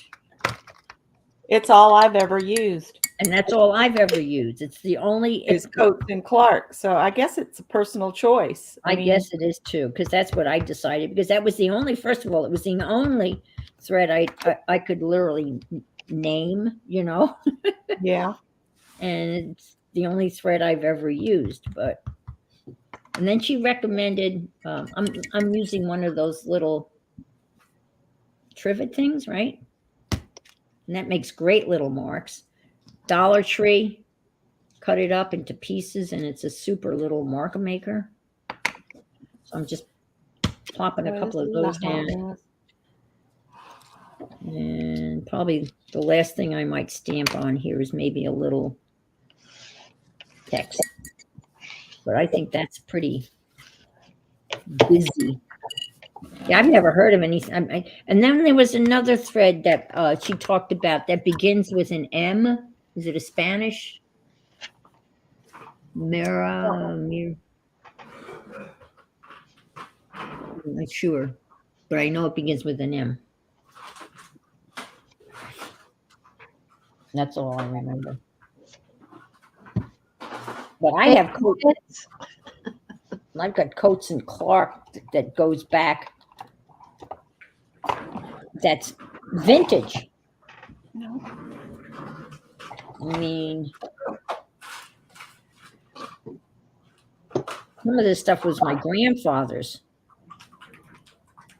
It's all I've ever used. And that's all I've ever used. It's the only. It's Coates and Clark. So I guess it's a personal choice. I guess it is too, because that's what I decided. Because that was the only, first of all, it was the only thread I could literally name, Yeah. And it's the only thread I've ever used. And then she recommended, I'm using one of those little trivet things, right? And that makes great little marks. Dollar Tree, cut it up into pieces, and it's a super little mark maker. So I'm just plopping a couple of those down. And probably the last thing I might stamp on here is maybe a little text. But I think that's pretty busy. Yeah, I've never heard of any. And then there was another thread that she talked about that begins with an M. Is it a Spanish? Mira, I'm not sure, but I know it begins with an M. That's all I remember. But I have coats. I've got Coates and Clark that goes back. That's vintage. No. I mean, some of this stuff was my grandfather's.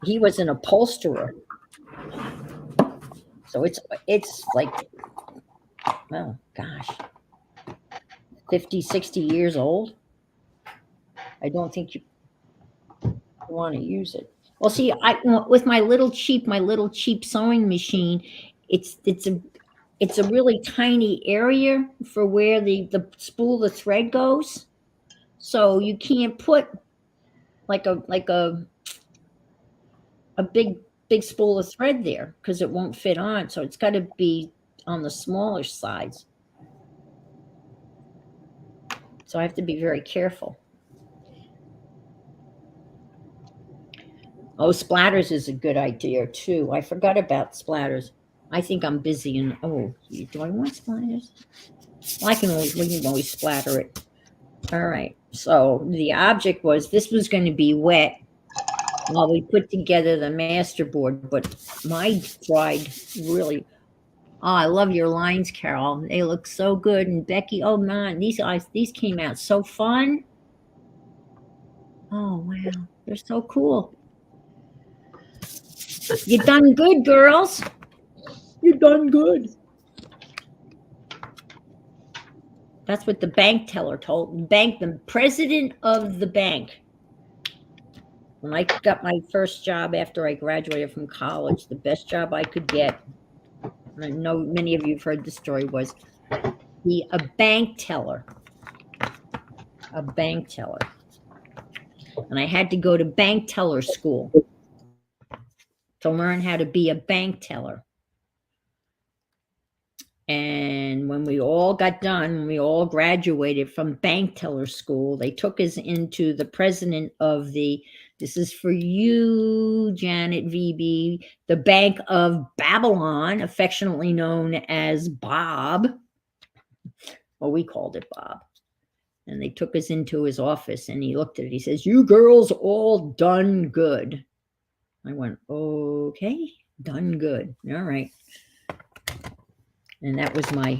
He was an upholsterer. So it's like, oh gosh, 50, 60 years old. I don't think you want to use it. Well, see, with my little cheap sewing machine, it's a really tiny area for where the spool of thread goes. So you can't put like a big spool of thread there because it won't fit on. So it's got to be on the smaller sides. So I have to be very careful. Oh, splatters is a good idea too. I forgot about splatters. I think I'm busy and do I want splatters? Well, we can always splatter it. All right. So the object was this was going to be wet while we put together the Masterboard, but my dried really. Oh, I love your lines, Carol. They look so good. And Becky, oh man, these came out so fun. Oh wow, they're so cool. You done good, girls. You done good. That's what the bank teller told the president of the bank. When I got my first job after I graduated from college, the best job I could get, and I know many of you have heard the story, was be a bank teller. A bank teller. And I had to go to bank teller school to learn how to be a bank teller. And when we all got done, when we all graduated from bank teller school, they took us into the president of this is for you, Janet VB, the Bank of Babylon, affectionately known as Bob. Well, we called it Bob. And they took us into his office and he looked at it. He says, "You girls all done good." I went, "Okay, done good. All right." And that was my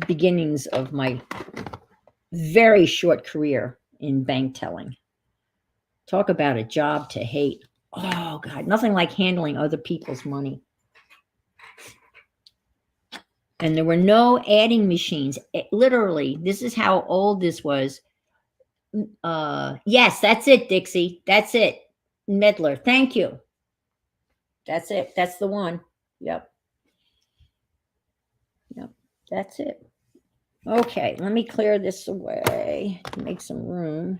beginnings of my very short career in bank telling. Talk about a job to hate. Oh, God, nothing like handling other people's money. And there were no adding machines. Literally, this is how old this was. Yes, that's it, Dixie. That's it. Medler, thank you. That's it. That's the one. Yep. That's it. Okay, let me clear this away to make some room.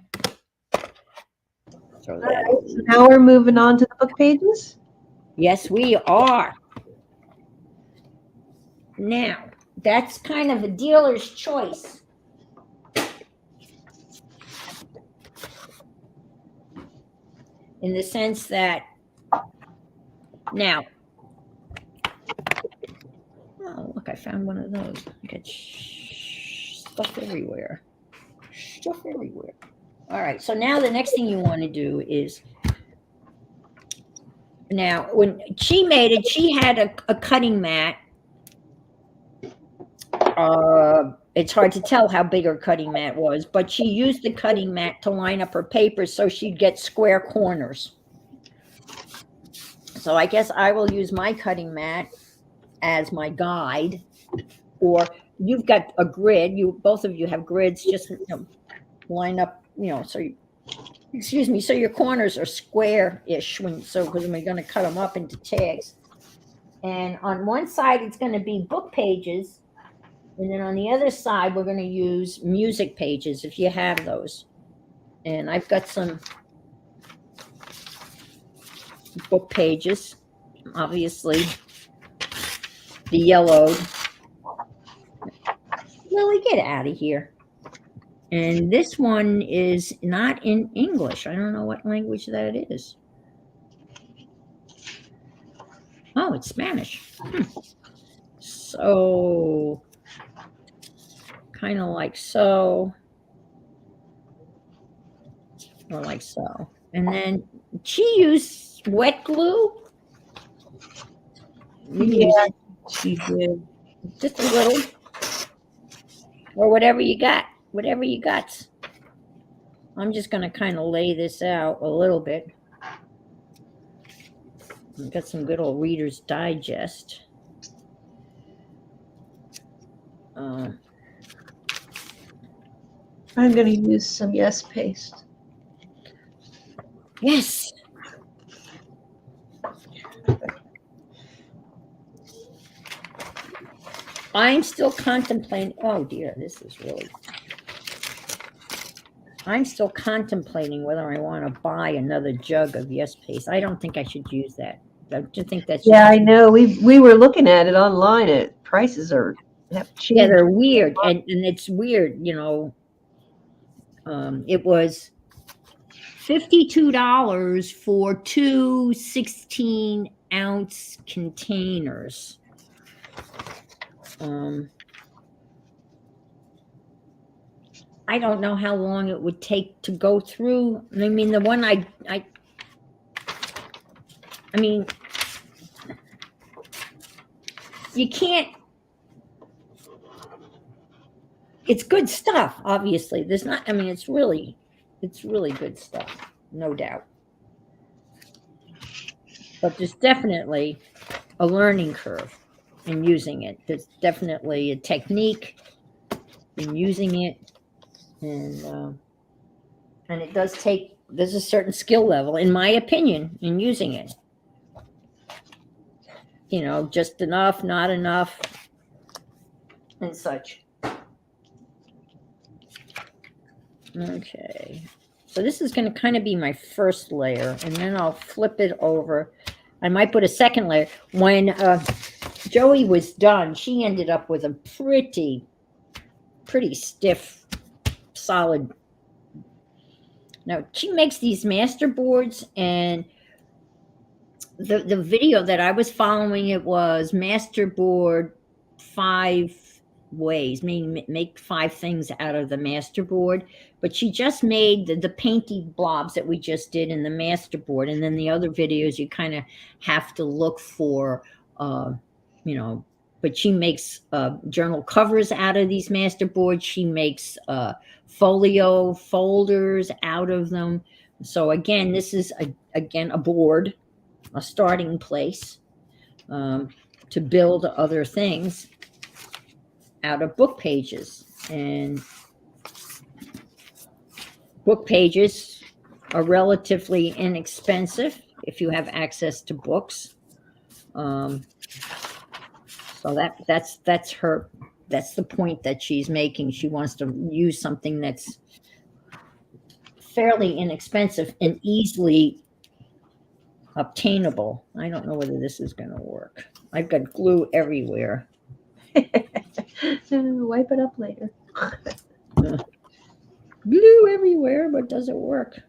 Throw that. Right, so now we're moving on to the book pages. Yes, we are. Now, that's kind of a dealer's choice. In the sense that, now, oh, look, I found one of those. I got stuff everywhere. Stuff everywhere. All right, so now the next thing you want to do is, now, when she made it, she had a cutting mat. It's hard to tell how big her cutting mat was, but she used the cutting mat to line up her papers so she'd get square corners. So I guess I will use my cutting mat as my guide, or you've got a grid. Both of you have grids. Just line up. So excuse me. So your corners are square-ish because we're going to cut them up into tags. And on one side, it's going to be book pages. And then on the other side, we're going to use music pages if you have those. And I've got some book pages, obviously the yellowed. Lily, get out of here. And this one is not in English. I don't know what language that is. Oh, it's Spanish. So, kind of like so, or like so. And then she used wet glue. Yeah, she did. Just a little, or whatever you got. Whatever you got. I'm just going to kind of lay this out a little bit. I've got some good old Reader's Digest. I'm going to use some Yes paste. Yes. I'm still contemplating. Oh dear, this is really. I'm still contemplating whether I want to buy another jug of Yes paste. I don't think I should use that. Don't you think that's? Yeah, I know. We were looking at it online. Prices have changed. Yeah, they're weird, and it's weird. It was $52 for two 16-ounce containers. I don't know how long it would take to go through. I mean, the one I mean, you can't. It's good stuff, obviously. There's not. I mean, it's really good stuff, no doubt. But there's definitely a learning curve in using it. There's definitely a technique in using it. And it does take, there's a certain skill level, in my opinion, in using it. Just enough, not enough, and such. Okay. So this is going to kind of be my first layer, and then I'll flip it over. I might put a second layer. When Joey was done, she ended up with a pretty stiff, solid. Now she makes these masterboards, and the video that I was following, it was masterboard 5 ways, meaning make 5 things out of the masterboard. But she just made the painty blobs that we just did in the masterboard, and then the other videos you kind of have to look for, but she makes journal covers out of these masterboards. She makes folio folders out of them. So again, this is a board, a starting place to build other things out of book pages. And book pages are relatively inexpensive if you have access to books. So that's the point that she's making. She wants to use something that's fairly inexpensive and easily obtainable. I don't know whether this is going to work. I've got glue everywhere. Wipe it up later. Glue everywhere, but does it work?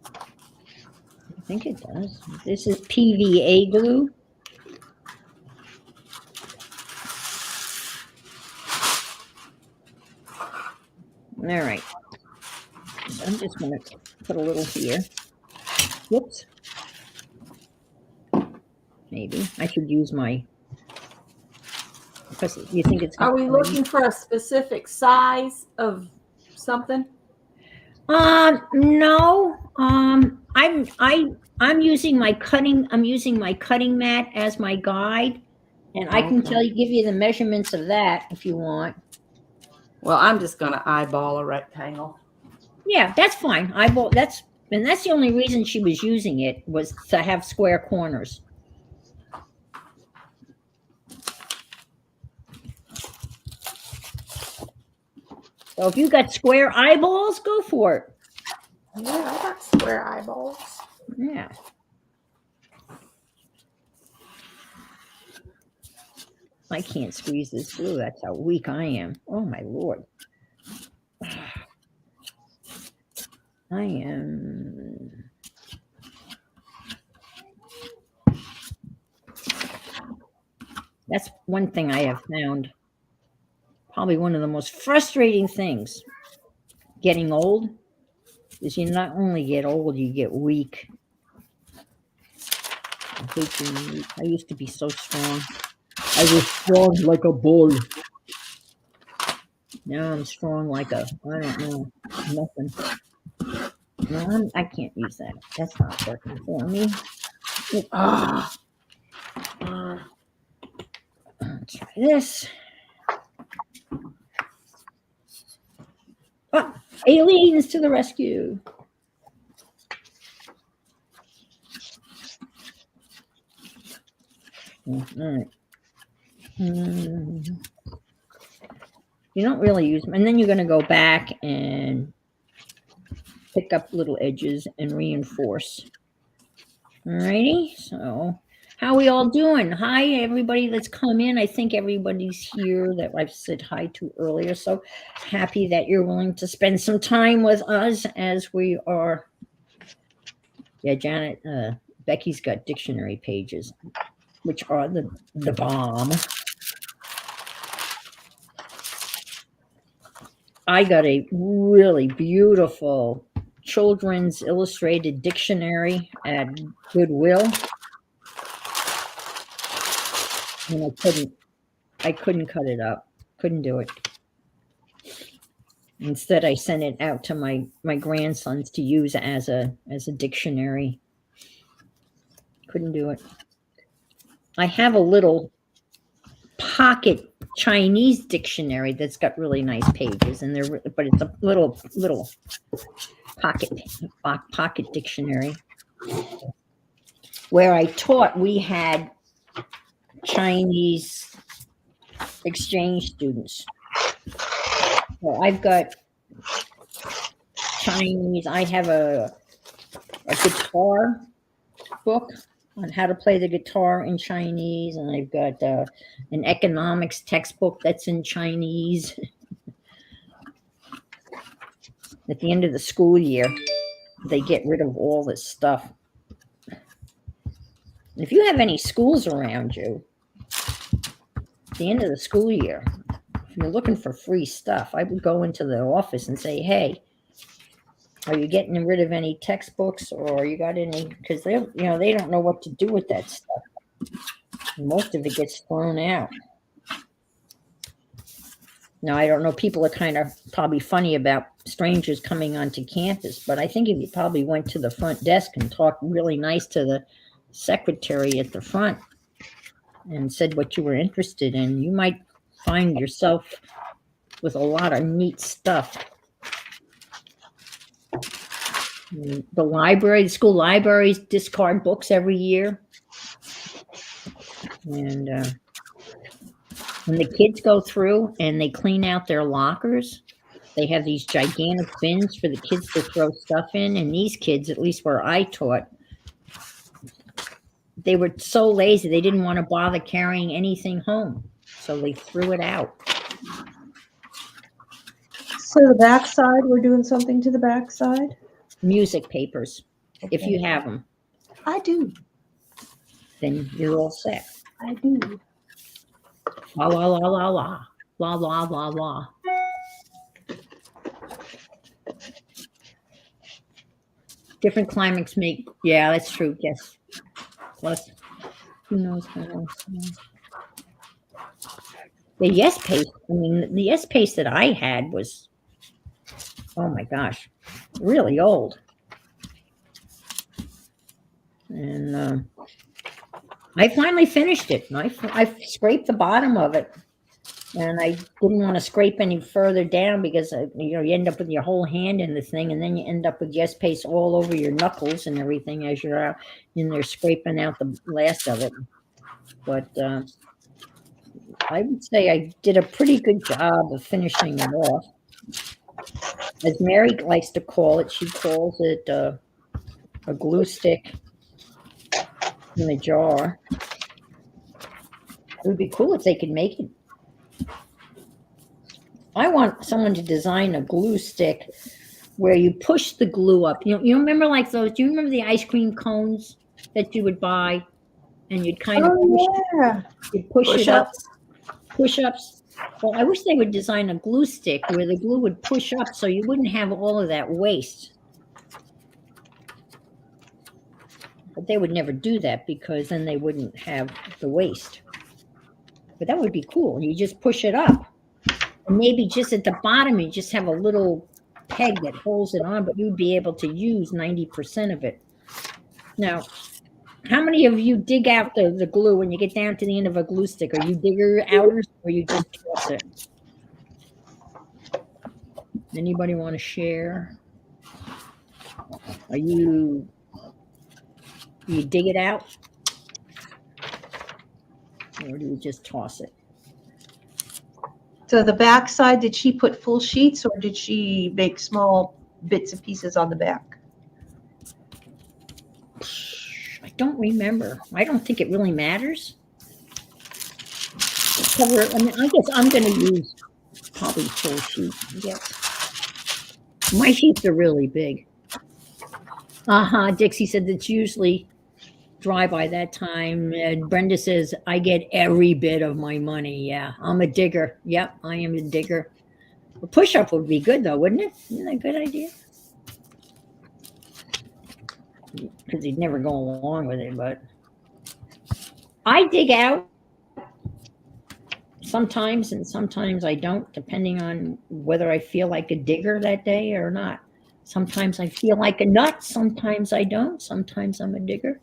I think it does. This is PVA glue. All right. So I'm just going to put a little here. Whoops. Maybe I should use my. Because you think it's. Are we looking for a specific size of something? No. I'm using my cutting. I'm using my cutting mat as my guide, and I can give you the measurements of that if you want. Well, I'm just going to eyeball a rectangle. Yeah, that's fine. Eyeball. That's the only reason she was using it, was to have square corners. So if you got square eyeballs, go for it. Yeah, I got square eyeballs. Yeah. I can't squeeze this through. That's how weak I am. Oh my Lord. I am. That's one thing I have found. Probably one of the most frustrating things getting old is you not only get old, you get weak. I hate being weak. I used to be so strong. I was strong like a bull. Now I'm strong like a, I don't know, nothing. No, I can't use that. That's not working for me. Try this. Oh, aliens to the rescue. All right. You don't really use them. And then you're going to go back and pick up little edges and reinforce. All righty. So how are we all doing? Hi, everybody that's come in. I think everybody's here that I've said hi to earlier. So happy that you're willing to spend some time with us as we are. Yeah, Janet, Becky's got dictionary pages, which are the bomb. I got a really beautiful children's illustrated dictionary at Goodwill. And I couldn't cut it up. Couldn't do it. Instead, I sent it out to my grandsons to use as a dictionary. Couldn't do it. I have a little pocket Chinese dictionary that's got really nice pages, but it's a little pocket dictionary. Where I taught, we had Chinese exchange students. So I've got Chinese. I have a guitar book on how to play the guitar in Chinese, and I've got an economics textbook that's in Chinese. At the end of the school year, they get rid of all this stuff. And if you have any schools around you, at the end of the school year, if you're looking for free stuff, I would go into the office and say, hey, are you getting rid of any textbooks, or you got any? Because they don't know what to do with that stuff. Most of it gets thrown out. Now, I don't know. People are kind of probably funny about strangers coming onto campus, but I think if you probably went to the front desk and talked really nice to the secretary at the front and said what you were interested in, you might find yourself with a lot of neat stuff. The school libraries discard books every year. And when the kids go through and they clean out their lockers, they have these gigantic bins for the kids to throw stuff in. And these kids, at least where I taught, they were so lazy, they didn't want to bother carrying anything home. So they threw it out. So the backside, we're doing something to the backside? Music papers, Okay. if you have them, I do. then you're all set. I do. La la la la la. La la la la. Different climates make, yeah, that's true, yes. Plus, who knows what else. The yes paste, the yes paste that I had was, oh my gosh, really old. And I finally finished it. I scraped the bottom of it, and I didn't want to scrape any further down because you end up with your whole hand in the thing, and then you end up with yes paste all over your knuckles and everything as you're out in there scraping out the last of it. But I would say I did a pretty good job of finishing it off. As Mary likes to call it, she calls it a glue stick in a jar. It would be cool if they could make it. I want someone to design a glue stick where you push the glue up. You remember like those, do you remember the ice cream cones that you would buy and you'd kind of yeah. you'd push it up, Push-ups. push-ups? Well, I wish they would design a glue stick where the glue would push up so you wouldn't have all of that waste. But they would never do that because then they wouldn't have the waste. But that would be cool. You just push it up. And maybe just at the bottom, you just have a little peg that holds it on, but you'd be able to use 90% of it. Now, how many of you dig out the glue when you get down to the end of a glue stick? Are you digger outers or you just toss it? Anybody want to share? Are you dig it out? Or do you just toss it? So the back side, did she put full sheets or did she make small bits and pieces on the back? I don't remember. I don't think it really matters. Cover, I mean, I guess I'm going to use probably full sheet. Yes. My sheets are really big. Dixie said that's usually dry by that time. And Brenda says, I get every bit of my money. Yeah, I'm a digger. Yep, I am a digger. A push-up would be good, though, wouldn't it? Isn't that a good idea? Because he'd never go along with it, but I dig out sometimes, and sometimes I don't, depending on whether I feel like a digger that day or not. Sometimes I feel like a nut, sometimes I don't, sometimes I'm a digger.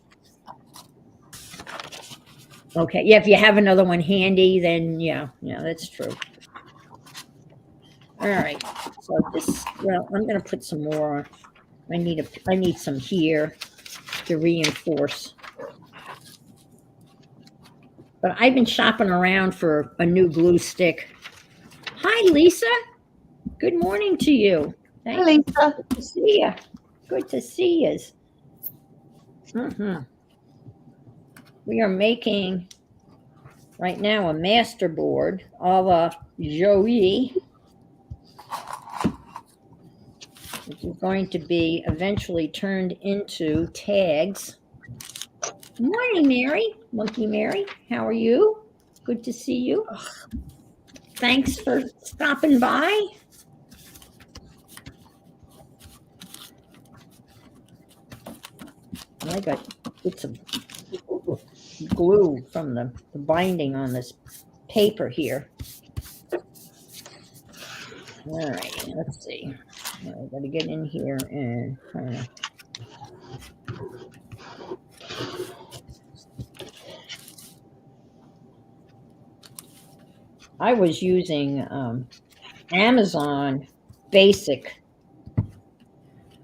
Okay, yeah, if you have another one handy, then yeah, that's true. All right, so this, well, I'm gonna put some more. I need some here to reinforce. But I've been shopping around for a new glue stick. Hi, Lisa. Good morning to you. Hi, Lisa. Good to see you. Good to see you. We are making right now a masterboard a la Joey, which is going to be eventually turned into tags. Good morning, Mary. Monkey Mary, how are you? Good to see you. Thanks for stopping by. I got bits of glue from the binding on this paper here. All right, let's see. I got to get in here and I was using Amazon basic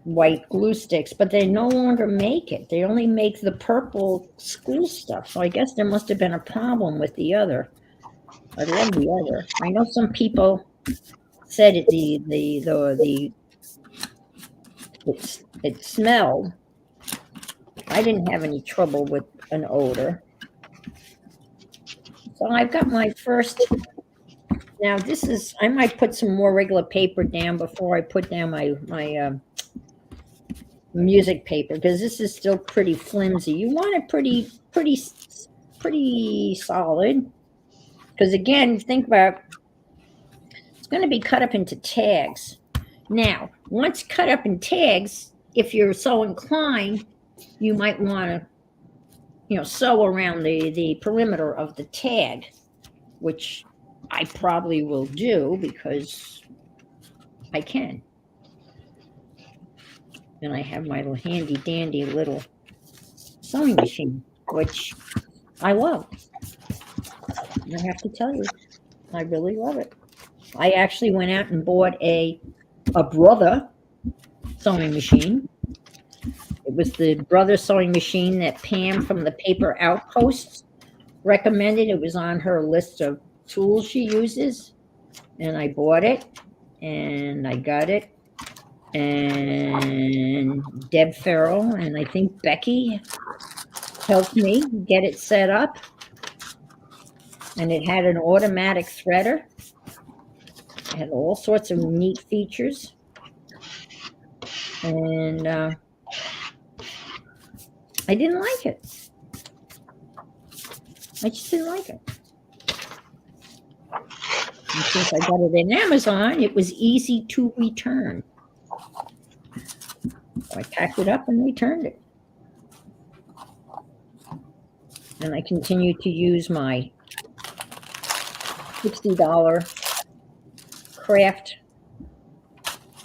white glue sticks, but they no longer make it. They only make the purple school stuff. So I guess there must have been a problem with the other. I love the other. I know some people said it smelled. I didn't have any trouble with an odor. So I've got my first. Now this is, I might put some more regular paper down before I put down my music paper, because this is still pretty flimsy. You want it pretty solid, because again, think about, it's going to be cut up into tags. Now, once cut up in tags, if you're so inclined, you might want to, sew around the perimeter of the tag, which I probably will do because I can. And I have my little handy dandy little sewing machine, which I love. I have to tell you, I really love it. I actually went out and bought a Brother sewing machine. It was the Brother sewing machine that Pam from the Paper Outposts recommended. It was on her list of tools she uses, and I bought it, and I got it. And Deb Farrell and I think Becky helped me get it set up. And it had an automatic threader. It had all sorts of neat features. And I didn't like it. I just didn't like it. And since I got it in Amazon, it was easy to return. So I packed it up and returned it. And I continued to use my $60 craft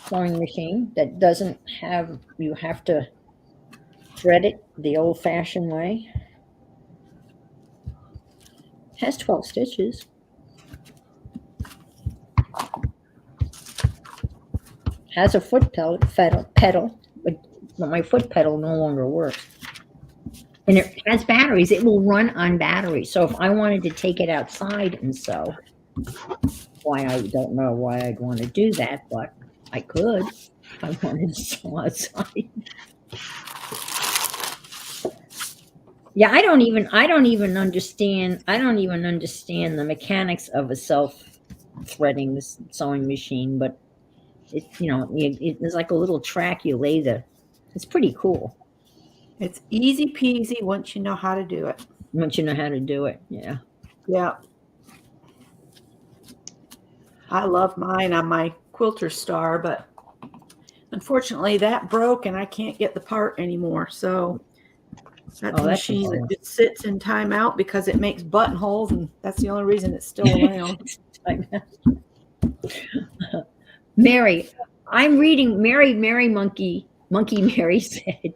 sewing machine that doesn't have, you have to thread it the old-fashioned way. It has 12 stitches. Has a foot pedal, but my foot pedal no longer works. And it has batteries. It will run on batteries. So if I wanted to take it outside and sew, why, I don't know why I'd want to do that, but I could if I wanted to sew outside. Yeah, I don't even understand the mechanics of a self-threading this sewing machine, but it's like a little track you lay it's pretty cool. It's easy peasy once you know how to do it. Once you know how to do it, yeah. Yeah. I love mine on my quilter star, but unfortunately that broke and I can't get the part anymore. So that's a machine that just sits in timeout because it makes buttonholes, and that's the only reason it's still around. Mary, I'm reading Mary Monkey Mary said,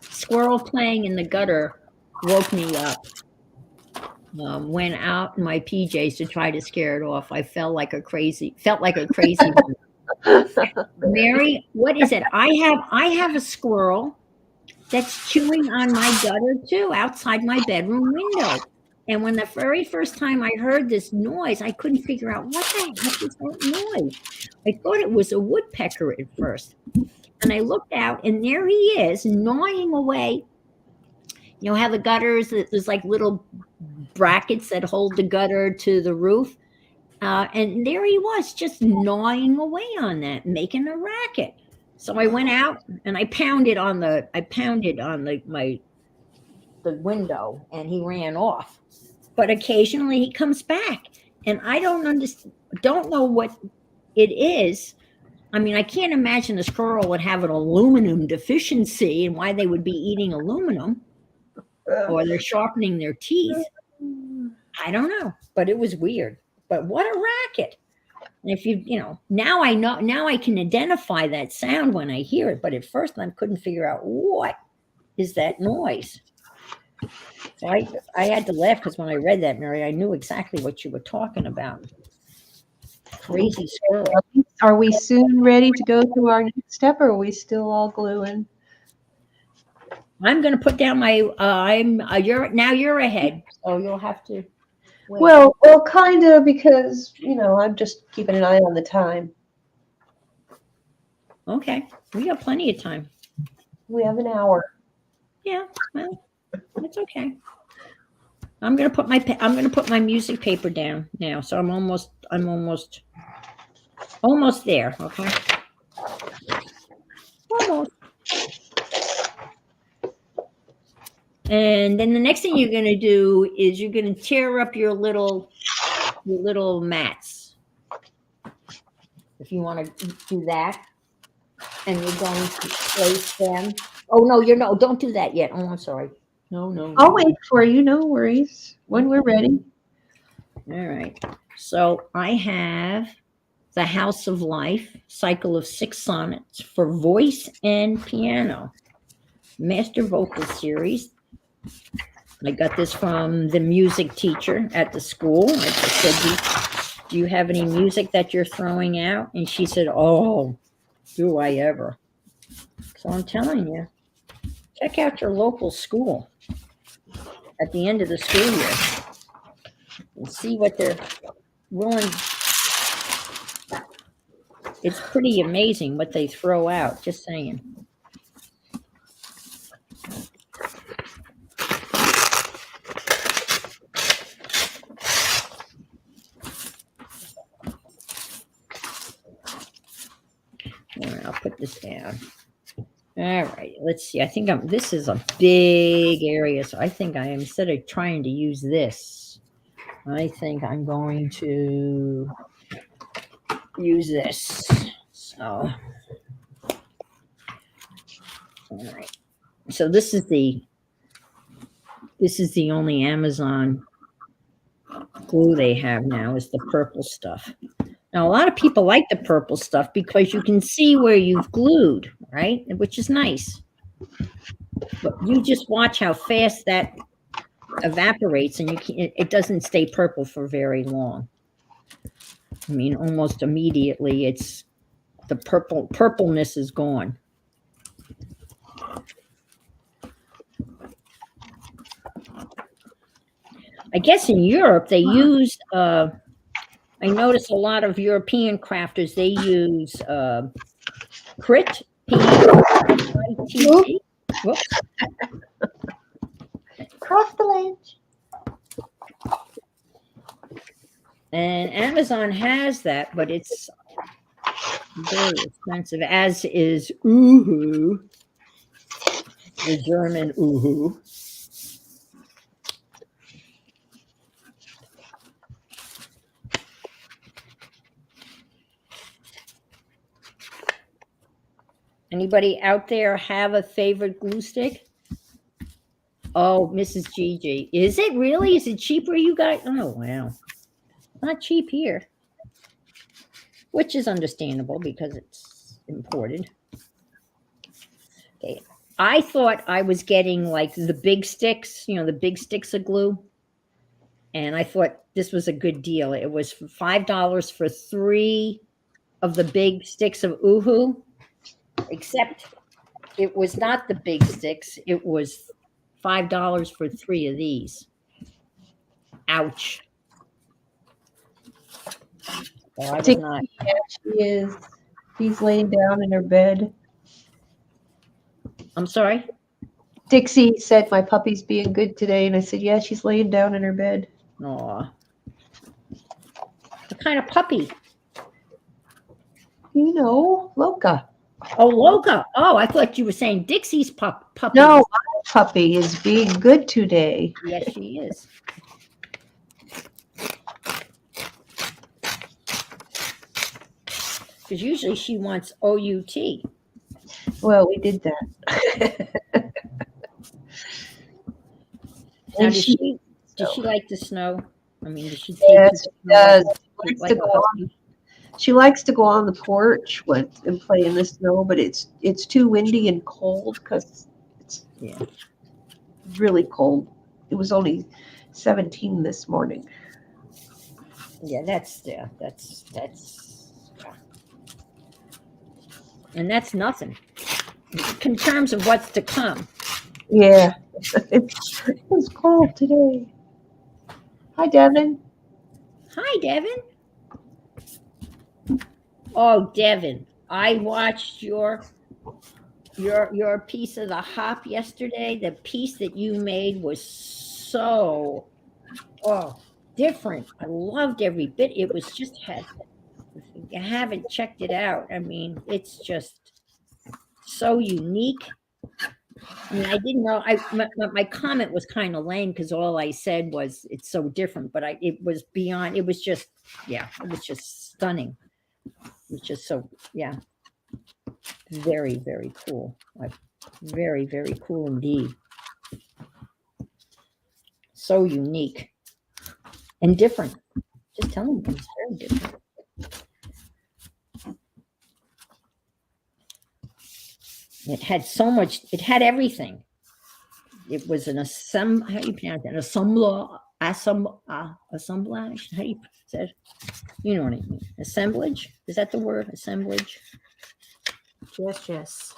squirrel playing in the gutter woke me up. Went out in my PJs to try to scare it off. I felt like a crazy woman. Mary, what is it? I have a squirrel that's chewing on my gutter too, outside my bedroom window. And when the very first time I heard this noise, I couldn't figure out what the heck is that noise. I thought it was a woodpecker at first. And I looked out, and there he is, gnawing away. You know how the gutters, there's like little brackets that hold the gutter to the roof. And there he was, just gnawing away on that, making a racket. So I went out and I pounded on the window, and he ran off. But occasionally he comes back, and I don't know what it is. I mean, I can't imagine a squirrel would have an aluminum deficiency and why they would be eating aluminum, or they're sharpening their teeth. I don't know, but it was weird. But what a racket. And if now I can identify that sound when I hear it. But at first I couldn't figure out what is that noise. So I had to laugh because when I read that, Mary, I knew exactly what you were talking about. Crazy squirrel. Are we soon ready to go to our next step, or are we still all gluing? I'm going to put down my. You're ahead, so you'll have to. Wait. Well, kind of, because I'm just keeping an eye on the time. Okay, we got plenty of time. We have an hour. Yeah, well, it's okay. I'm gonna put my music paper down now, so I'm almost there. Okay, almost. And then the next thing you're gonna do is you're gonna tear up your little mats. If you want to do that, and you're going to place them. Oh no, don't do that yet. Oh, I'm sorry. No. I'll wait for you. No worries. When we're ready. All right. So I have The House of Life, cycle of 6 sonnets for voice and piano, master vocal series. I got this from the music teacher at the school. I just said, do you have any music that you're throwing out? And she said, oh, do I ever. So I'm telling you, check out your local school at the end of the school year and see what they're willing. It's pretty amazing what they throw out, just saying. down. All right, let's see. I think this is a big area, so I think instead of trying to use this, I think I'm going to use this. So, all right. So this is the only Amazon glue they have now is the purple stuff. Now, a lot of people like the purple stuff because you can see where you've glued, right? Which is nice. But you just watch how fast that evaporates, and it doesn't stay purple for very long. I mean, almost immediately, the purpleness is gone. I guess in Europe they use. I notice a lot of European crafters they use Crit P-I-T-T. Whoops. Cross the ledge. And Amazon has that, but it's very expensive, as is Uhu, the German Uhu. Anybody out there have a favorite glue stick? Oh, Mrs. Gigi. Is it really? Is it cheaper, you guys? Oh, wow. Not cheap here. Which is understandable because it's imported. Okay. I thought I was getting like the big sticks, the big sticks of glue. And I thought this was a good deal. It was $5 for 3 of the big sticks of Uhu. Except it was not the big sticks. It was $5 for 3 of these. Ouch. Well, I was not. Yeah, she is. She's laying down in her bed. I'm sorry? Dixie said my puppy's being good today, and I said, yeah, she's laying down in her bed. Aw. What kind of puppy? Loca. Oh, Loca. Oh, I thought you were saying Dixie's puppy. No, my puppy is being good today. Yes, she is. Because usually she wants OUT. Well, we did that. Now, And does she like the snow? I mean, does she take Yes, to the she snow does. like- She likes like to a go on. husky? She likes to go on the porch and play in the snow, but it's too windy and cold because it's Yeah. really cold. It was only 17 this morning. Yeah, that's and that's nothing in terms of what's to come. Yeah, it was cold today. Hi, Devin. Hi, Devin. Oh, Devin, I watched your piece of the hop yesterday. The piece that you made was so different. I loved every bit. It was just if you haven't checked it out, I mean, it's just so unique. I mean, I didn't know. My comment was kind of lame because all I said was it's so different. But it was beyond. It was just it was just stunning. It was just so very, very cool. Like very, very cool indeed. So unique and different. Just telling you, it's very different. It had so much. It had everything. It was an how do you pronounce it? Assemblage. How do you say it? You know what I mean? Assemblage. Is that the word? Assemblage. Yes.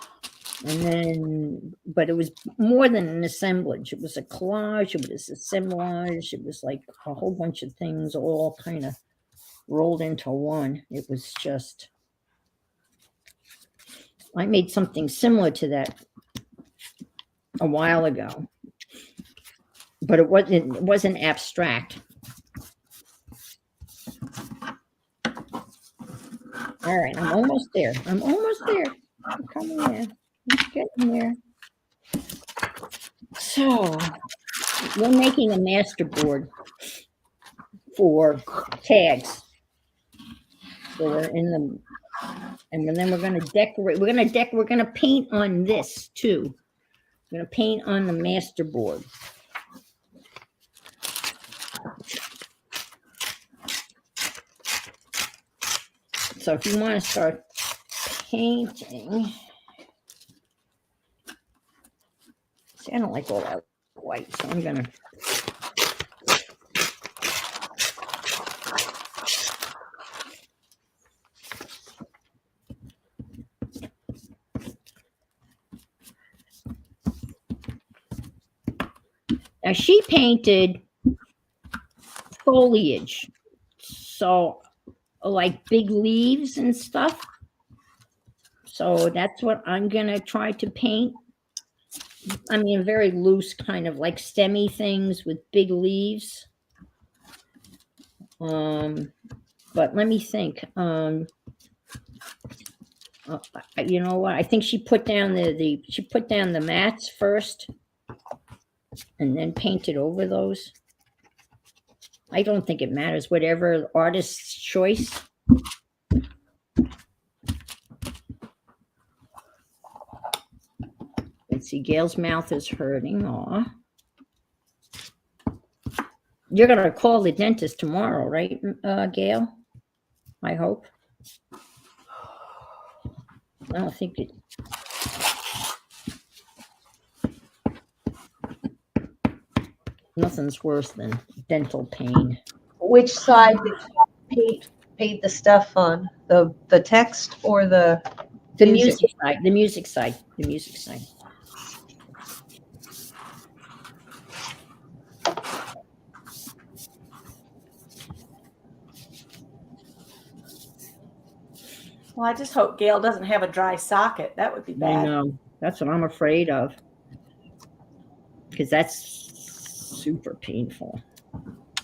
And then, but it was more than an assemblage. It was a collage. It was assemblage. It was like a whole bunch of things all kind of rolled into one. It was just. I made something similar to that a while ago, but it wasn't abstract. All right, I'm almost there. I'm coming there. I'm getting there. So we're making a masterboard for tags. So we're in the, and then we're going to decorate. We're going to paint on this too. We're going to paint on the masterboard. So if you want to start painting, see, I don't like all that white, so I'm going to. Now she painted foliage, so like big leaves and stuff. So that's what I'm gonna try to paint. I mean, very loose, kind of like stemmy things with big leaves. But let me think. You know what? I think she put down the mats first, and then painted over those. I don't think it matters. Whatever artist's choice. Let's see. Gail's mouth is hurting. Aw. You're gonna call the dentist tomorrow, right, Gail? I hope. I don't think it. Nothing's worse than dental pain. Which side did you paint the stuff on? The text or the music side? The music side. The music side. Well, I just hope Gail doesn't have a dry socket. That would be bad. I know. That's what I'm afraid of. Because that's super painful.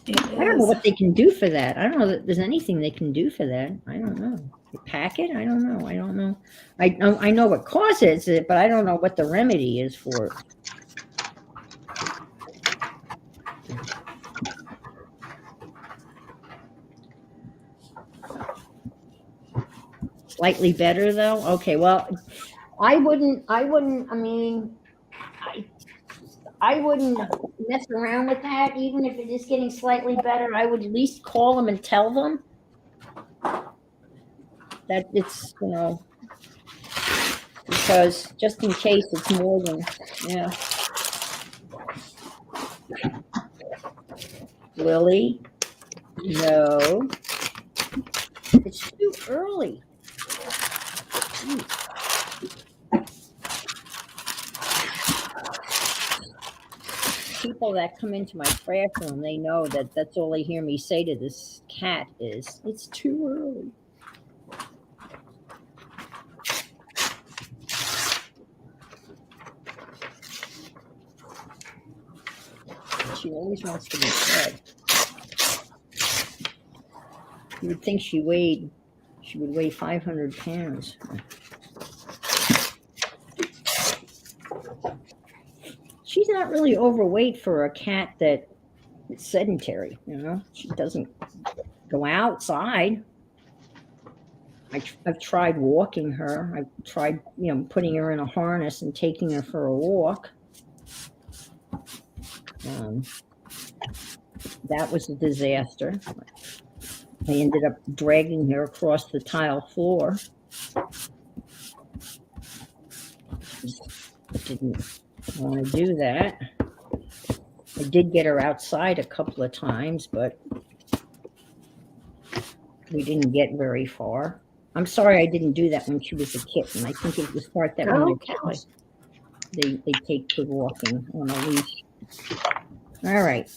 I don't know what they can do for that. I don't know that there's anything they can do for that. I don't know. They pack it? I don't know. I know what causes it, but I don't know what the remedy is for it. Slightly better though? Okay, well, I wouldn't mess around with that, even if it is getting slightly better. I would at least call them and tell them that it's, because just in case it's more than, yeah. Lily, no, it's too early. People that come into my craft room, they know that that's all they hear me say to this cat is, it's too early. She always wants to be fed. You would think she would weigh 500 pounds. She's not really overweight for a cat that is sedentary, She doesn't go outside. I've tried walking her. I've tried, putting her in a harness and taking her for a walk. That was a disaster. I ended up dragging her across the tile floor. Didn't want to do that. I did get her outside a couple of times, but we didn't get very far. I'm sorry I didn't do that when she was a kitten. I think it was part that when they take to walking on a leash. All right.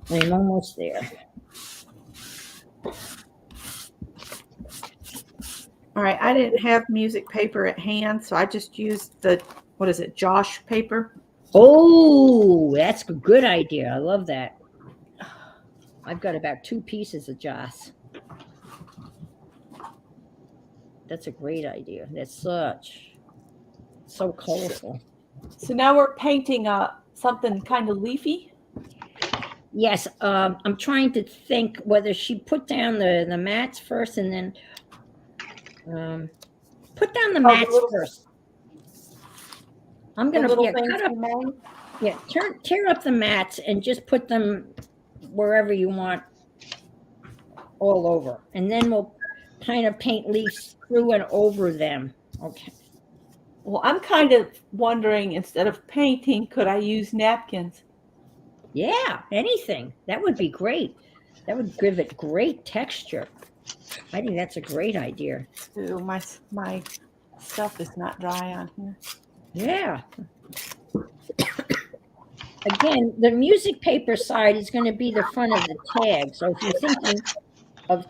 I'm almost there. All right, I didn't have music paper at hand, so I just used the, Josh paper. Oh, that's a good idea. I love that. I've got about 2 pieces of Josh. That's a great idea. That's so colorful. So now we're painting something kind of leafy. Yes, I'm trying to think whether she put down the mats first and then put down the Oh, the mats little- first. I'm The gonna little cut things up, you made. yeah, tear up the mats and just put them wherever you want, all over, and then we'll kind of paint leaves through and over them. Okay. Well, I'm kind of wondering, instead of painting, could I use napkins? Yeah, anything. That would be great. That would give it great texture. I think that's a great idea. Ooh, my stuff is not dry on here. Yeah. Again, the music paper side is going to be the front of the tag. So if you're thinking of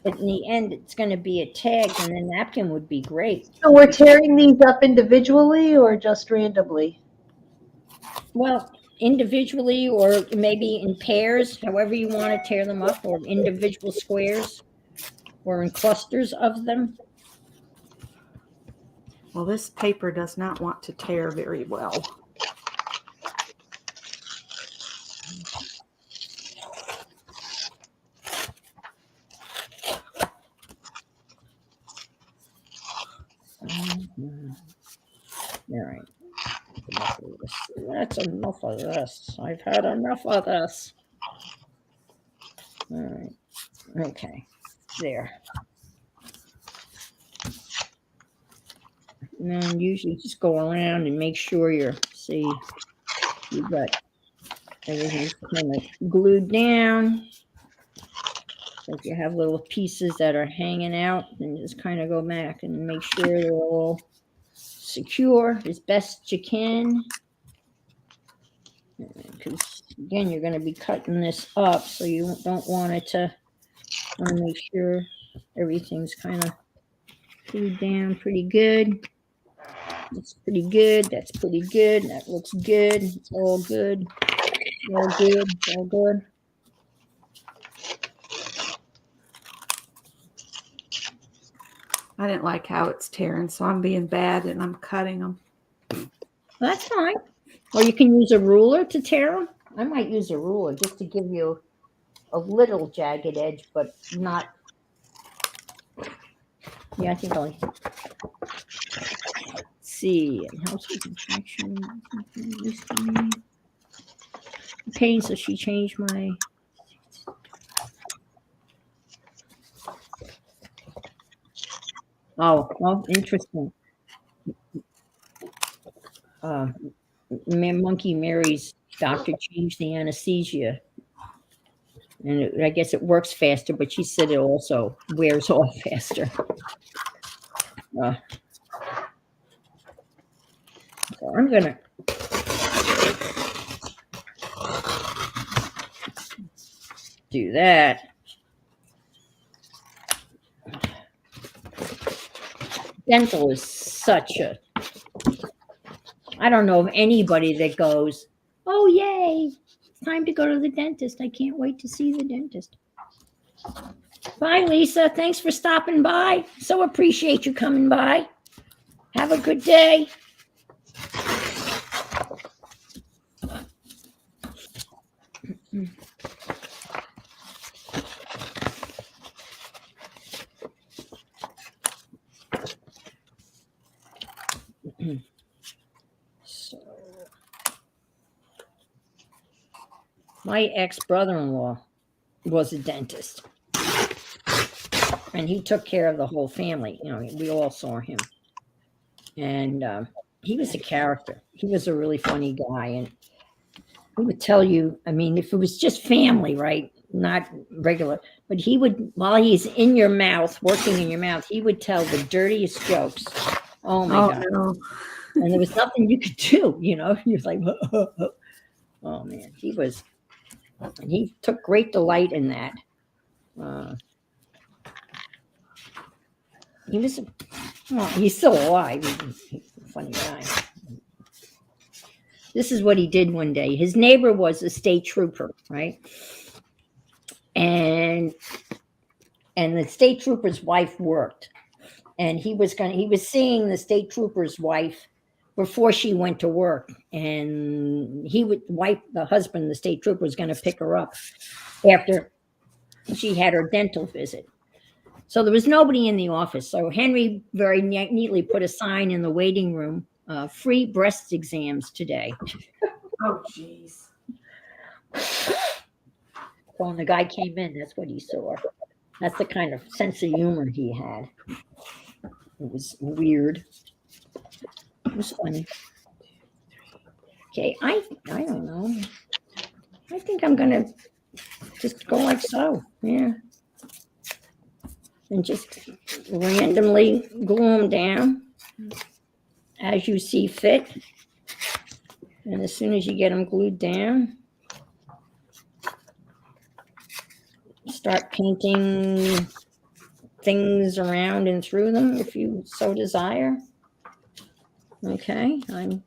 in the end, it's going to be a tag, and the napkin would be great. So we're tearing these up individually or just randomly? Well, individually or maybe in pairs, however you want to tear them up, or individual squares, or in clusters of them. Well, this paper does not want to tear very well. All right. That's enough of this. I've had enough of this. All right. Okay. There. And then usually just go around and make sure you got everything kind of glued down. So if you have little pieces that are hanging out, then just kind of go back and make sure they're all secure as best you can. Because again, you're going to be cutting this up, so you don't want it to. Want to make sure everything's kind of glued down pretty good. That's pretty good. That's pretty good. That looks good. It's all good. All good. All good. I didn't like how it's tearing, so I'm being bad and I'm cutting them. That's fine. Or you can use a ruler to tear them. I might use a ruler just to give you a little jagged edge, but not. Yeah, I think I'll see. It helps with contraction. Okay, so she changed my. Oh, well, interesting. Monkey Mary's doctor changed the anesthesia, and I guess it works faster, but she said it also wears off faster. So I'm gonna do that. Dental is such a. I don't know of anybody that goes, "Oh yay, it's time to go to the dentist. I can't wait to see the dentist." Bye, Lisa. Thanks for stopping by. So appreciate you coming by. Have a good day. So, my ex-brother-in-law was a dentist, and he took care of the whole family. You know, we all saw him, and he was a character. He was a really funny guy, and he would tell you. I mean, if it was just family, right, not regular, but he would, while he's in your mouth, working in your mouth, he would tell the dirtiest jokes. Oh my God. No. And there was nothing you could do, you know. You're like, oh man, he took great delight in that. He was, well, he's still alive. He's a funny guy. This is what he did one day. His neighbor was a state trooper, right? And the state trooper's wife worked. and he was seeing the state trooper's wife before she went to work, and the husband, the state trooper, was going to pick her up after she had her dental visit. So there was nobody in the office. So Henry very neatly put a sign in the waiting room, free breast exams today. Oh, jeez. So when the guy came in, that's what he saw. That's the kind of sense of humor he had. It was weird. It was funny. Okay, I don't know. I think I'm gonna just go like so. Yeah. And just randomly glue them down as you see fit. And as soon as you get them glued down, start painting things around and through them if you so desire. Okay, I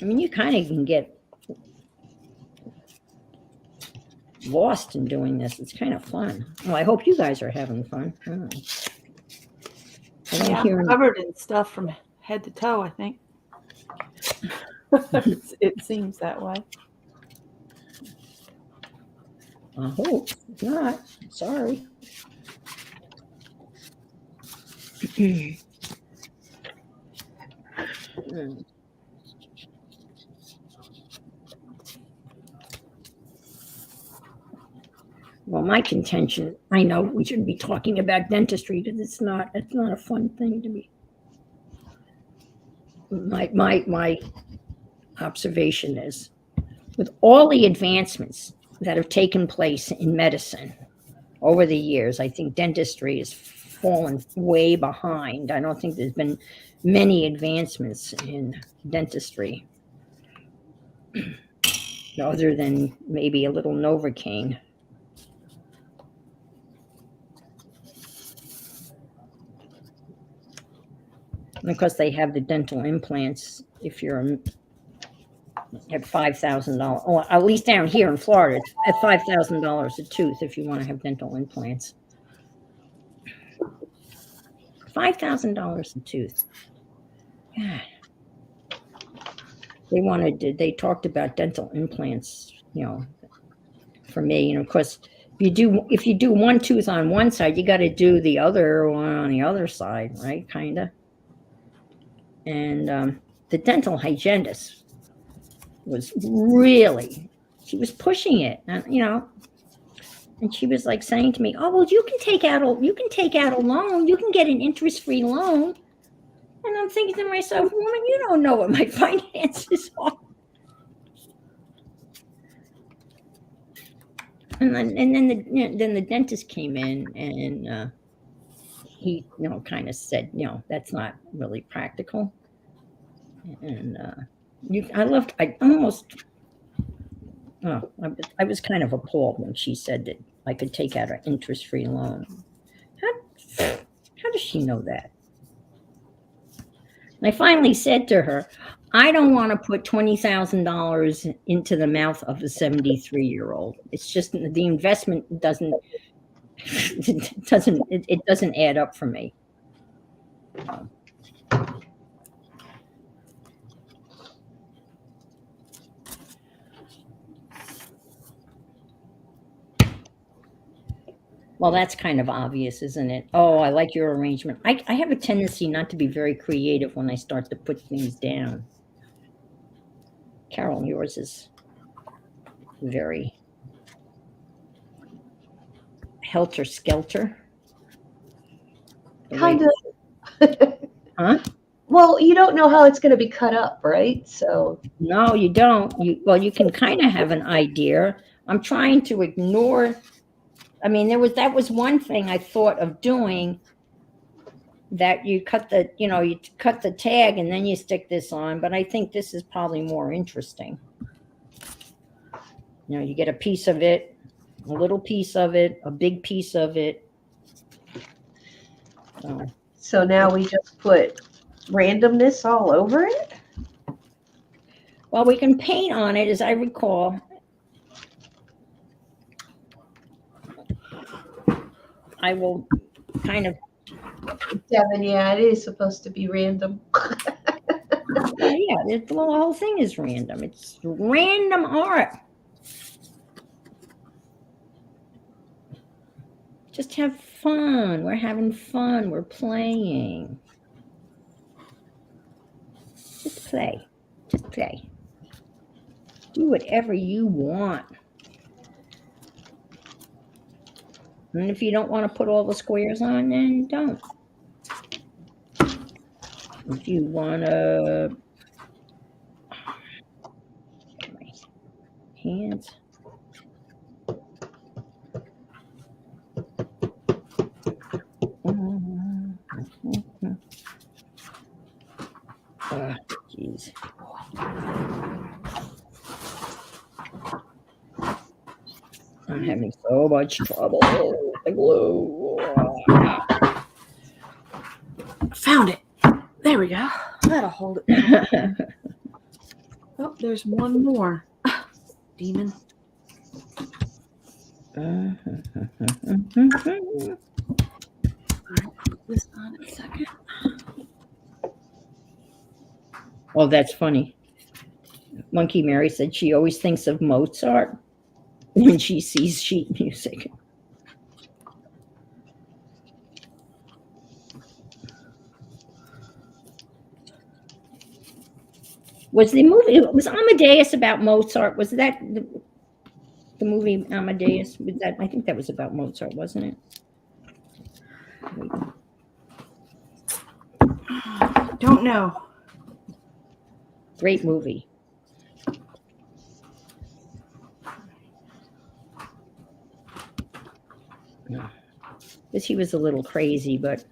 mean, you kind of can get lost in doing this. It's kind of fun. Well, I hope you guys are having fun. Yeah, I'm covered in stuff from head to toe, I think. It seems that way. I hope not. Sorry. Well, my contention, I know we shouldn't be talking about dentistry because it's not a fun thing to be. My observation is, with all the advancements that have taken place in medicine over the years, I think dentistry has fallen way behind. I don't think there's been many advancements in dentistry other than maybe a little Novocaine. And of course, they have the dental implants if you're at $5,000. Or at least down here in Florida, it's at $5,000 a tooth if you want to have dental implants. $5,000 a tooth. God. They talked about dental implants, for me. And of course, if you do one tooth on one side, you got to do the other one on the other side, right? Kind of. And the dental hygienist was she was pushing it, and and she was like saying to me, "Oh, well, you can take out a loan. You can get an interest-free loan." And I'm thinking to myself, "Woman, you don't know what my finances are." And then the dentist came in, and he kind of said, that's not really practical. And I was kind of appalled when she said that I could take out an interest-free loan. How does she know that? And I finally said to her, I don't want to put $20,000 into the mouth of a 73-year-old. It's just the investment doesn't add up for me. Well, that's kind of obvious, isn't it? Oh, I like your arrangement. I have a tendency not to be very creative when I start to put things down. Carol, yours is very helter-skelter. Kind of. Huh? Well, you don't know how it's going to be cut up, right? So no, you don't. You can kind of have an idea. I'm trying to ignore. I mean, that was one thing I thought of doing. That you cut the tag and then you stick this on, but I think this is probably more interesting. You get a piece of it, a little piece of it, a big piece of it. So now we just put randomness all over it? Well, we can paint on it, as I recall. I will kind of, Devin, yeah, it is supposed to be random. well, yeah, the whole thing is random. It's random art. Just have fun. We're having fun. We're playing. Just play. Just play. Do whatever you want. And if you don't want to put all the squares on, then don't. If you want to, my hands. Jeez. I'm having so much trouble with the glue. Found it. There we go. That'll hold it. Oh, there's one more. Demon. Put this on a second. Oh, that's funny. Monkey Mary said she always thinks of Mozart when she sees sheet music. Was the movie, was Amadeus about Mozart? Was that the movie Amadeus? Was that, I think that was about Mozart, wasn't it? Don't know. Great movie. Because he was a little crazy, but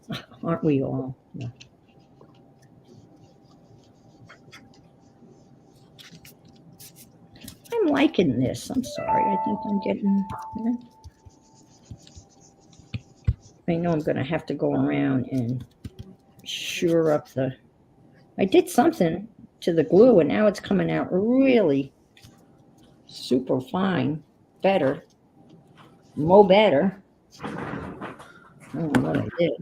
aren't we all? Yeah. I'm liking this. I'm sorry. I think I'm getting. I know I'm going to have to go around and sure up the. I did something to the glue, and now it's coming out really super fine. Better. Better. I don't know what I did.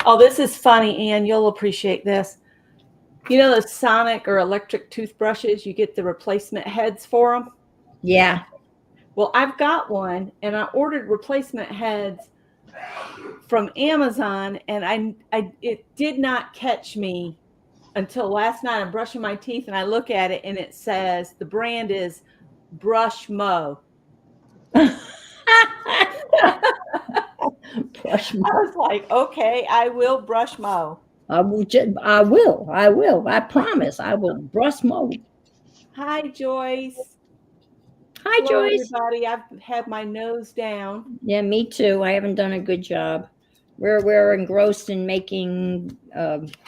Oh, this is funny, Anne. You'll appreciate this. You know the sonic or electric toothbrushes? You get the replacement heads for them. Yeah. Well, I've got one, and I ordered replacement heads from Amazon, and it did not catch me until last night. I'm brushing my teeth, and I look at it, and it says the brand is Brush Mo. Brush Mo. I was like, okay, I will brush Mo. I will. I promise. I will brush Mo. Hi, Joyce. Hi, Hello, Joyce. everybody. I've had my nose down. Yeah, me too. I haven't done a good job. We're engrossed in making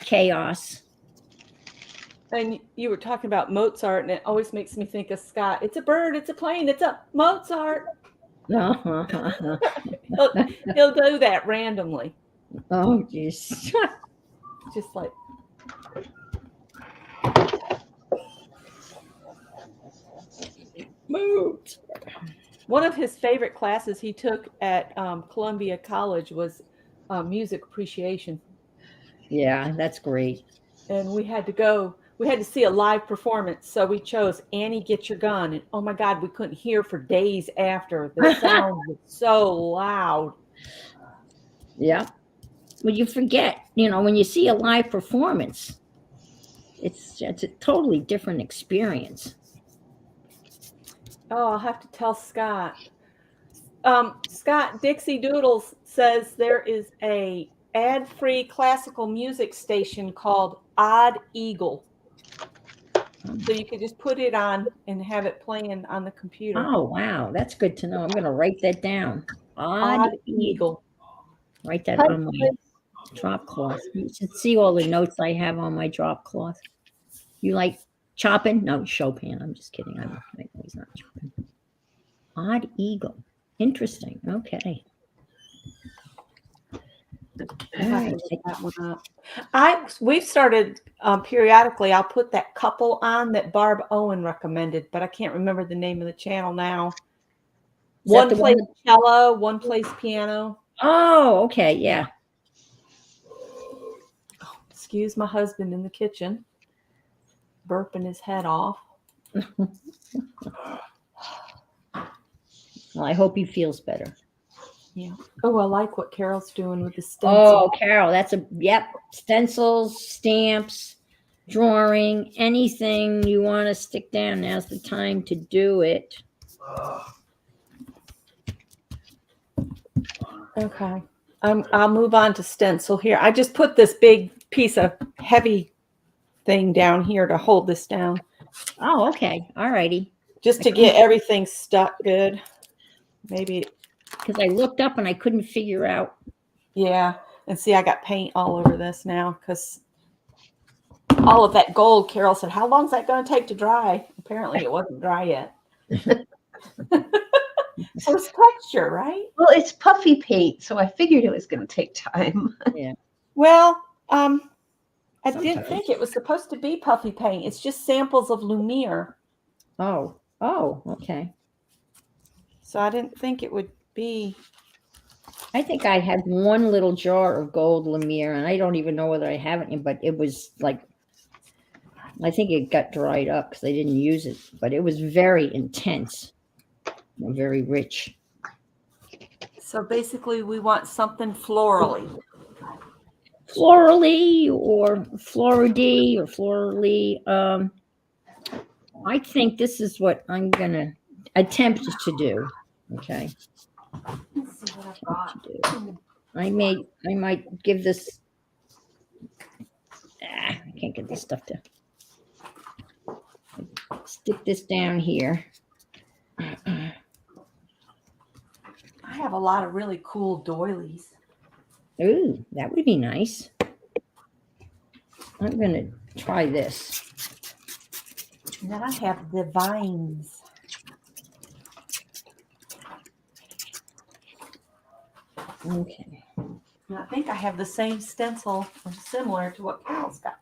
chaos. And you were talking about Mozart, and it always makes me think of Scott. It's a bird. It's a plane. It's a Mozart. Uh-huh. He'll do that randomly. Oh, jeez. Just like. Moved. One of his favorite classes he took at Columbia College was music appreciation. Yeah, that's great. And we had to see a live performance. So we chose Annie, Get Your Gun. And oh my God, we couldn't hear for days after. The sound was so loud. Yeah. Well, you forget, when you see a live performance, it's a totally different experience. Oh, I'll have to tell Scott. Scott Dixie Doodles says there is a ad-free classical music station called Odd Eagle. So you could just put it on and have it playing on the computer. Oh, wow. That's good to know. I'm going to write that down. Odd Eagle. Write that on my drop cloth. You should see all the notes I have on my drop cloth. You like chopping? No, Chopin. I'm just kidding. I know he's not chopping. Odd Eagle. Interesting. Okay. I'll have to Alright. look that one up. We've started periodically. I'll put that couple on that Barb Owen recommended, but I can't remember the name of the channel now. Is that One the plays one cello, one plays piano. Oh, okay, yeah. Excuse my husband in the kitchen, burping his head off. Well, I hope he feels better. Yeah. Oh, I like what Carol's doing with the stencil. Oh, Carol, that's stencils, stamps, drawing, anything you want to stick down. Now's the time to do it. Okay. I'll move on to stencil here. I just put this big piece of heavy thing down here to hold this down, Oh, okay. All righty. just to get everything stuck good. Maybe. Because I looked up and I couldn't figure out. Yeah. And see, I got paint all over this now because all of that gold, Carol said, how long is that going to take to dry? Apparently it wasn't dry yet. So it's texture, right? Well, it's puffy paint, so I figured it was going to take time. Well, I didn't Sometimes. think it was supposed to be puffy paint. It's just samples of Lumiere. Oh, okay. So I didn't think it would be. I think I had one little jar of gold Lumiere, and I don't even know whether I have it, but it was like, I think it got dried up because I didn't use it, but it was very intense and very rich. So basically we want something florally. Florally or floridy or florally. I think this is what I'm going to attempt to do. Okay. Let's see what I've got. I might give this. I can't get this stuff to stick this down here. I have a lot of really cool doilies. Ooh, that would be nice. I'm gonna try this. And then I have the vines. Okay. And I think I have the same stencil or similar to what Carol's got.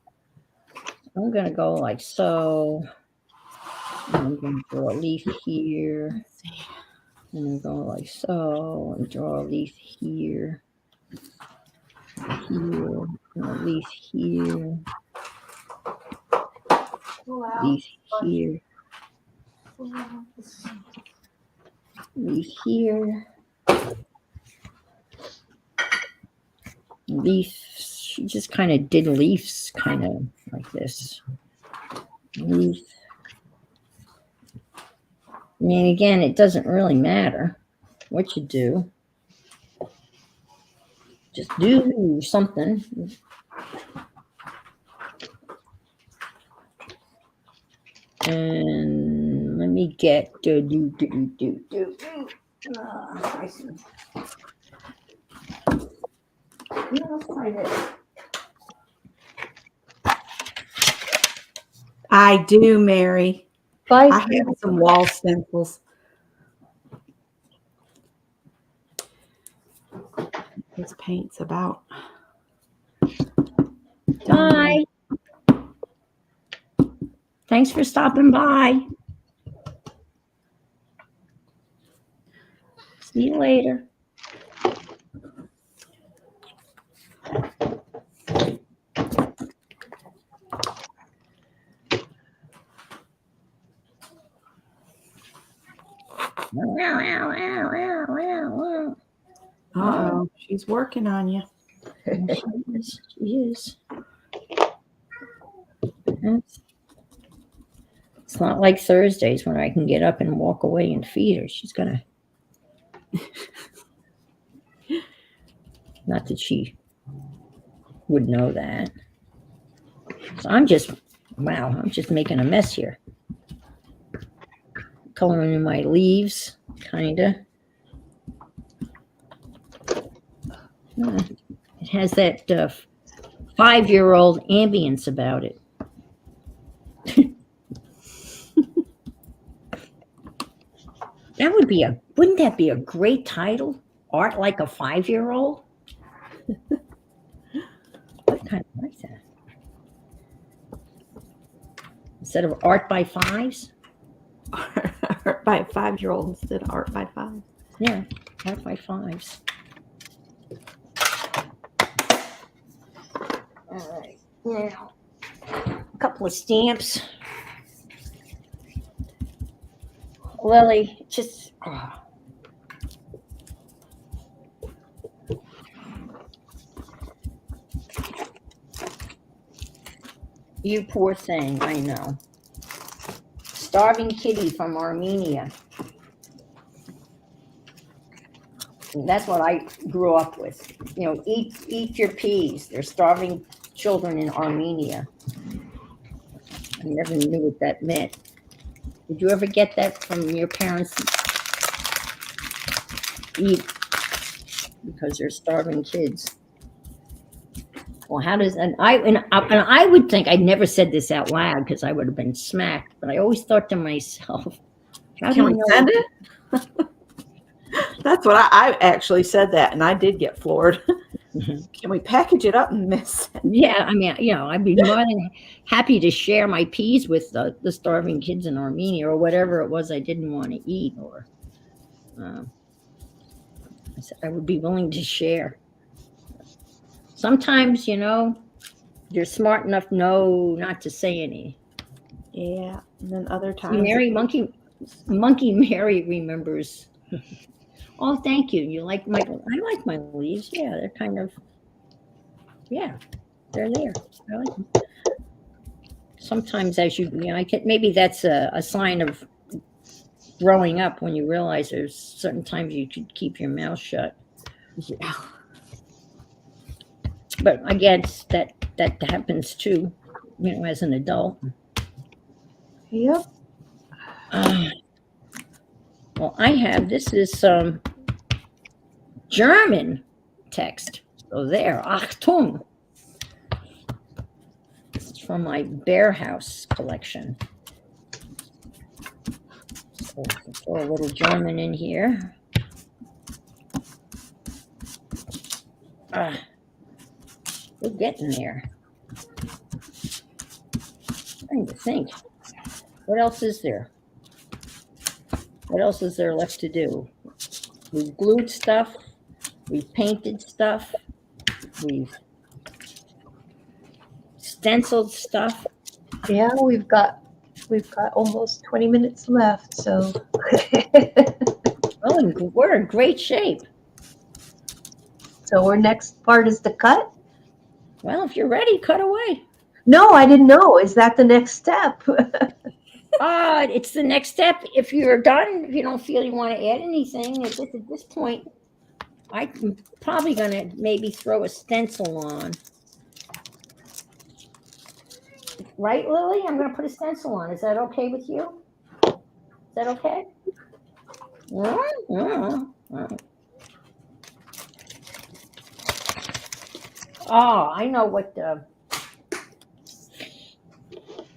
I'm gonna go like so. I'm gonna draw a leaf here. Let's see. And go like so, and draw a leaf here. Here, and a leaf here. Pull out. Leaf here. Leaf here. Leaf. She just kind of did leaves, kind of like this. Leaf. I mean, again, it doesn't really matter what you do. Just do something. And let me get do. I do, Mary. I Five. have some wall stencils. This paint's about done. Bye. Thanks for stopping by. See you later. Uh-oh, she's working on you. She is. It's not like Thursdays when I can get up and walk away and feed her. She's gonna. Not that she would know that. So I'm just making a mess here. Coloring in my leaves, kinda. It has that 5-year-old ambience about it. Wouldn't that be a great title? Art like a 5-year-old? instead of art by fives. Art by a 5-year-old instead of art by 5. Yeah, art by fives. All right, now a couple of stamps. Lily, just you poor thing, I know. Starving kitty from Armenia. And that's what I grew up with. You know, eat your peas. They're starving children in Armenia. I never knew what that meant. Did you ever get that from your parents? Eat because they're starving kids. Well, how does and I would think I'd never said this out loud because I would have been smacked. But I always thought to myself, how Can do we you know send it? That's what I actually said that, and I did get floored. Can we package it up and miss it? Yeah, I mean, you know, I'd be more than happy to share my peas with the starving kids in Armenia or whatever it was I didn't want to eat, or I would be willing to share. Sometimes, you know, you're smart enough not to say any. Yeah, and then other See, times. Monkey Mary remembers. Oh, thank you. You like I like my leaves. Yeah, they're kind of, yeah, they're there. I like them. Sometimes maybe that's a sign of growing up when you realize there's certain times you could keep your mouth shut. Yeah. But I guess that happens too, you know, as an adult. Yep. Well, this is German text. So there, Achtung. This is from my Bear House collection. So throw a little German in here. We're getting there. Trying to think. What else is there? What else is there left to do? We've glued stuff. We've painted stuff. We've stenciled stuff. Yeah, we've got almost 20 minutes left, so Oh, we're in great shape. so our next part is the cut. Well, if you're ready, cut away. No, I didn't know. Is that the next step? It's the next step. If you're done, if you don't feel you want to add anything, at this point, I'm probably going to maybe throw a stencil on. Right, Lily? I'm going to put a stencil on. Is that okay with you? Is that okay? Oh, I know what the...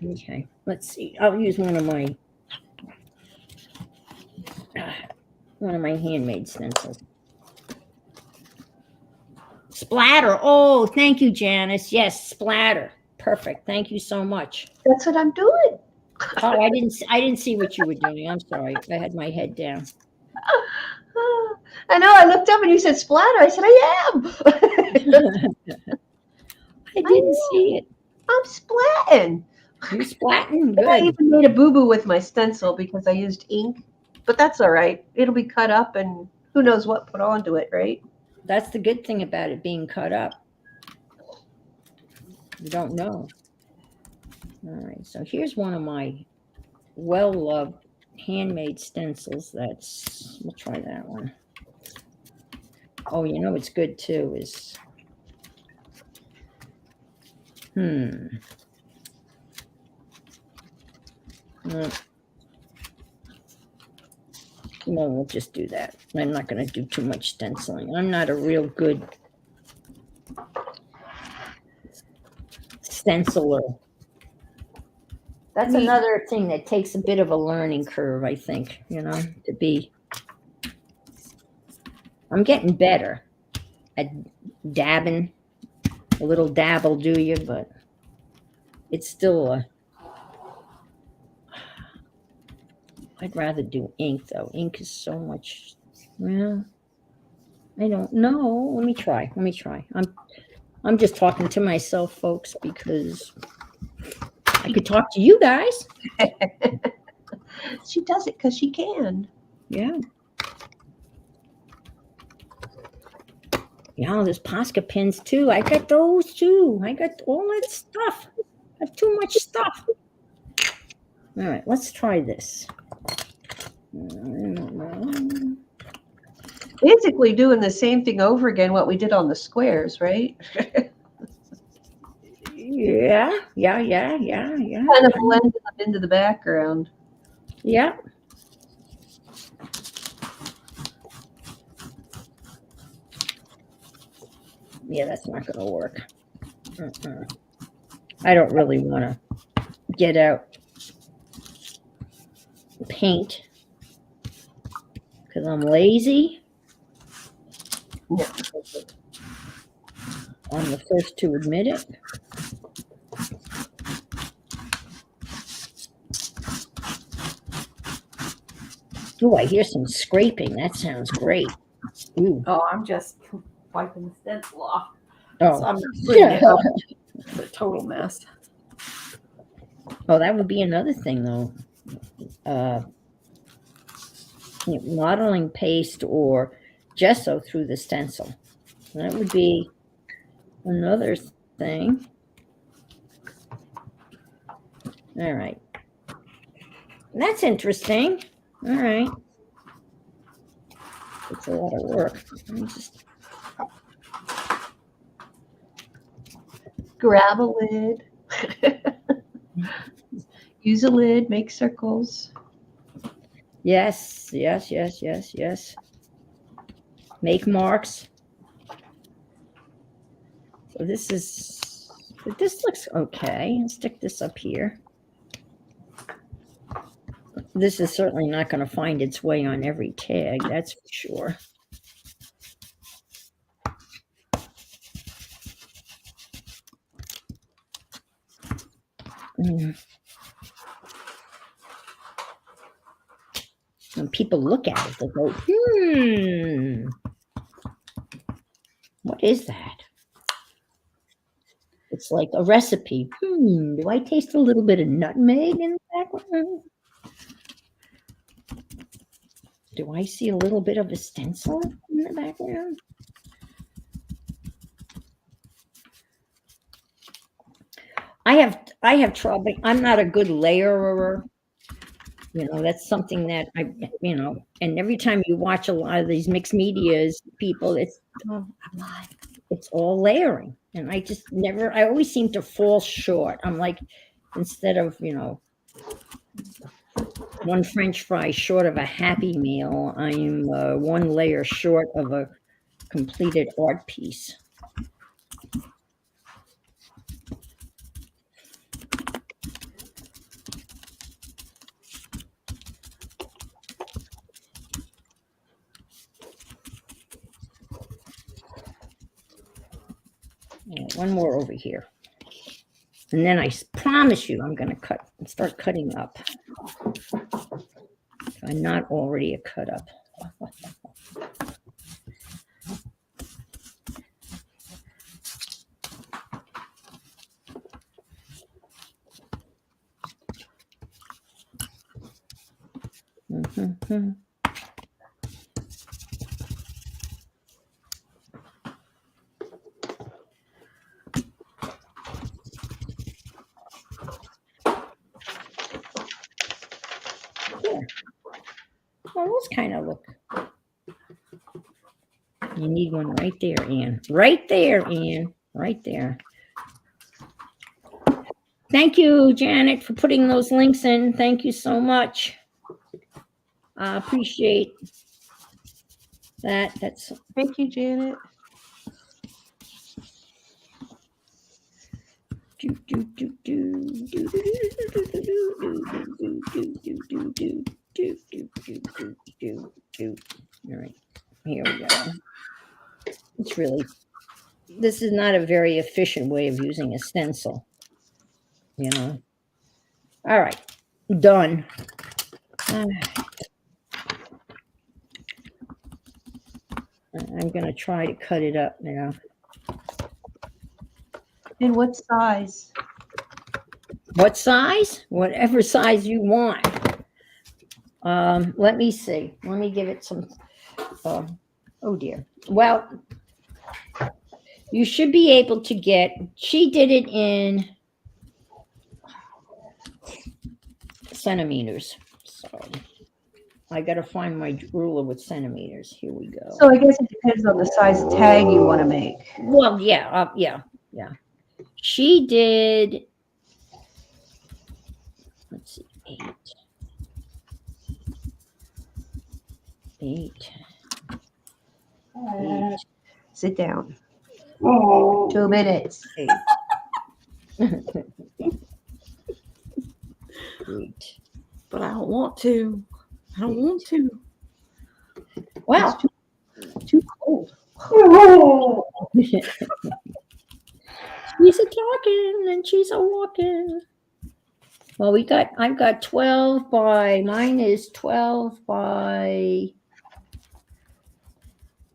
Okay, let's see. I'll use one of my handmade stencils. Splatter. Oh, thank you, Janice. Yes, splatter. Perfect. Thank you so much. That's what I'm doing. Oh, I didn't see what you were doing. I'm sorry. I had my head down. I know. I looked up and you said splatter. I said, I am. I didn't see it. I'm splatting. You splatting? I Good. even made a boo-boo with my stencil because I used ink, but that's all right. It'll be cut up and who knows what put onto it, right? That's the good thing about it being cut up. You don't know. All right, so here's one of my well-loved handmade stencils. We'll try that one. Oh, you know what's good too is, no, we'll just do that. I'm not going to do too much stenciling. I'm not a real good stenciler. That's another thing that takes a bit of a learning curve, I think, you know, to be. I'm getting better at dabbing. A little dab will do you, but it's still I'd rather do ink though. Ink is so much. Well, I don't know. Let me try. I'm just talking to myself, folks, because I could talk to you guys. She does it because she can. Yeah. Yeah, there's Posca pins too. I got those too. I got all that stuff. I have too much stuff. All right, let's try this. Basically doing the same thing over again, what we did on the squares, right? Yeah. Kind of blending them into the background. Yeah. Yeah, that's not going to work. I don't really want to get out paint because I'm lazy. Yeah. I'm the first to admit it. Oh, I hear some scraping. That sounds great. Ooh. Oh, I'm just wiping the stencil off. Oh, So I'm not putting it up. It's a total mess. Oh, that would be another thing, though. Modeling paste or gesso through the stencil. That would be another thing. All right. That's interesting. All right. It's a lot of work. Let me just... Grab a lid. Use a lid, make circles. Yes. Make marks. So this looks okay. Let's stick this up here. This is certainly not going to find its way on every tag, that's for sure. When people look at it, they go, what is that? It's like a recipe. Do I taste a little bit of nutmeg in the background? Do I see a little bit of a stencil in the background? I have trouble. I'm not a good layerer. That's something that and every time you watch a lot of these mixed medias people, it's all layering. And I always seem to fall short. I'm like, instead of, one French fry short of a Happy Meal, I'm one layer short of a completed art piece. One more over here. And then I promise you I'm going to start cutting up. If I'm not already a cut up. Well, those kind of look. You need one right there, Anne. Right there, Anne. Right there. Thank you, Janet, for putting those links in. Thank you so much. I appreciate that. Thank you, Janet. All right, here we go. This is not a very efficient way of using a stencil, All right, done. I'm going to try to cut it up now. In what size? What size? Whatever size you want. Let me see. Let me give it some. Oh dear. Well, you should be able to get. She did it in centimeters. So I got to find my ruler with centimeters. Here we go. So I guess it depends on the size tag you want to make. Well, yeah, yeah. She did. Let's see, 8. Sit down. 2 minutes. 8. 8. But I don't want to. I don't want to. Well, It's too cold. she's a talking and she's a walking. Well, I've got 12 by, mine is 12 by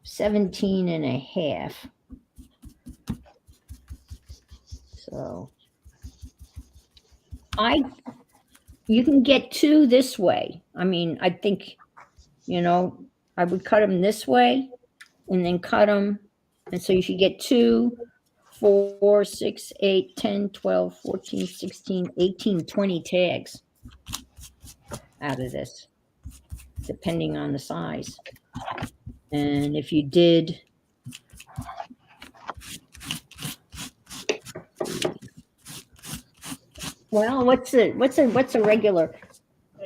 17 and a half. So you can get 2 this way. I mean, I think, I would cut them this way and then cut them. And so you should get 2, 4, 6, 8, 10, 12, 14, 16, 18, 20 tags out of this, depending on the size. And if you did, well, what's a regular?